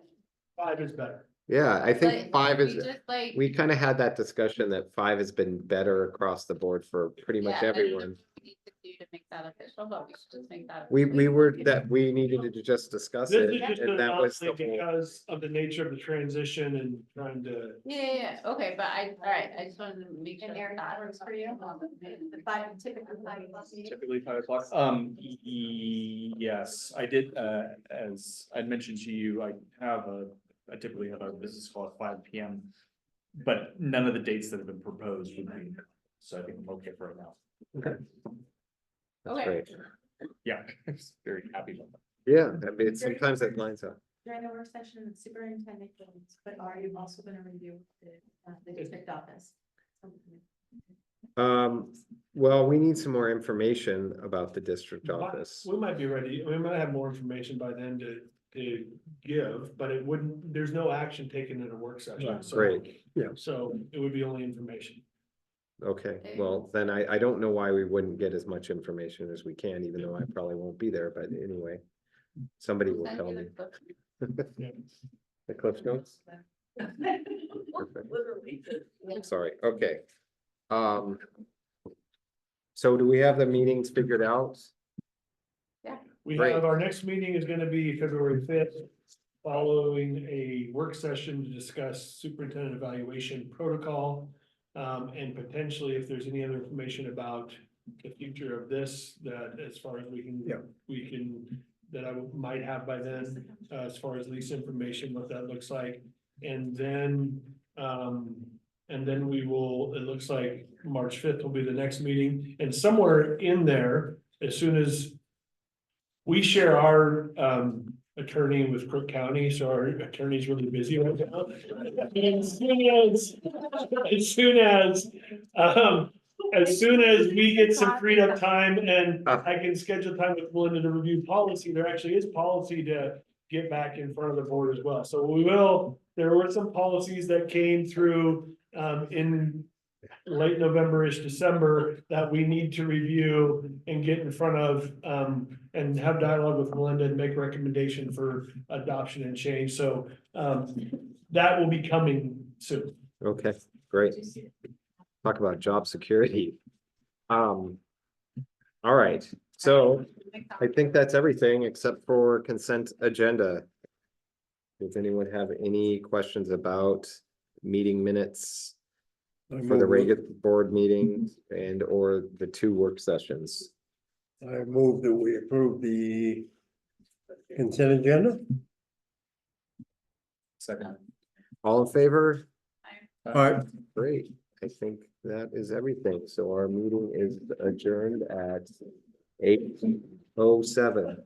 Five is better. Yeah, I think But 5 we is, just like. we kind of had that discussion that 5 has been better across the board for pretty much Yeah, I don't know everyone. what we need to do to make that official, but we should just make that. We official. were, that we needed to just discuss This it, is just and that was the honestly whole. because of the nature of the transition and trying to. Yeah, okay, but alright, I just wanted to make sure And Eric, that that works for you? The 5, typically 5 o'clock meeting? typically 5 o'clock. Yes, I did, as I mentioned to you, I typically have a business call at 5 PM. But none of the dates that have been proposed would be, so I think I'm okay for right now. That's Okay. great. Yeah, I'm very happy about that. Yeah, I mean, sometimes it lines up. During the work session, the superintendent goes, but are you also gonna review the district office? Well, we need some more information about the district office. We might be ready, we might have more information by then to give, but it wouldn't, there's no action taken in a work session, so. Great. So it would be only information. Okay, well, then I don't know why we wouldn't get as much information as we can, even though I probably won't be there, but anyway. Somebody will Send tell you me. the clip. Yeah. The Cliff Notes? Perfect. I'm sorry, okay. So do we have the meetings figured out? We Great. have, our next meeting is gonna be February 5th, following a work session to discuss superintendent evaluation protocol. And potentially if there's any other information about the future of this, that as far as we can, that I might have by then, as far as lease information, what that looks like. And then we will, it looks like March 5th will be the next meeting, and somewhere in there, as soon as we share our attorney with Crook County, so our attorney's really busy right now. As soon as we get some freed up time and I can schedule time with Melinda to review policy, there actually is policy to get back in front of the board as well. So there were some policies that came through in late November-ish, December, that we need to review and get in front of, and have dialogue with Melinda and make recommendation for adoption and change. So, that will be coming soon. Okay, great. Talk about job security. All right, so I think that's everything except for consent agenda. Does anyone have any questions about meeting minutes for the regular board meeting and or the 2 work sessions? I move that we approve the consent agenda. Second. All in favor? All right. Great, I think that is everything. So our meeting is adjourned at 8:07.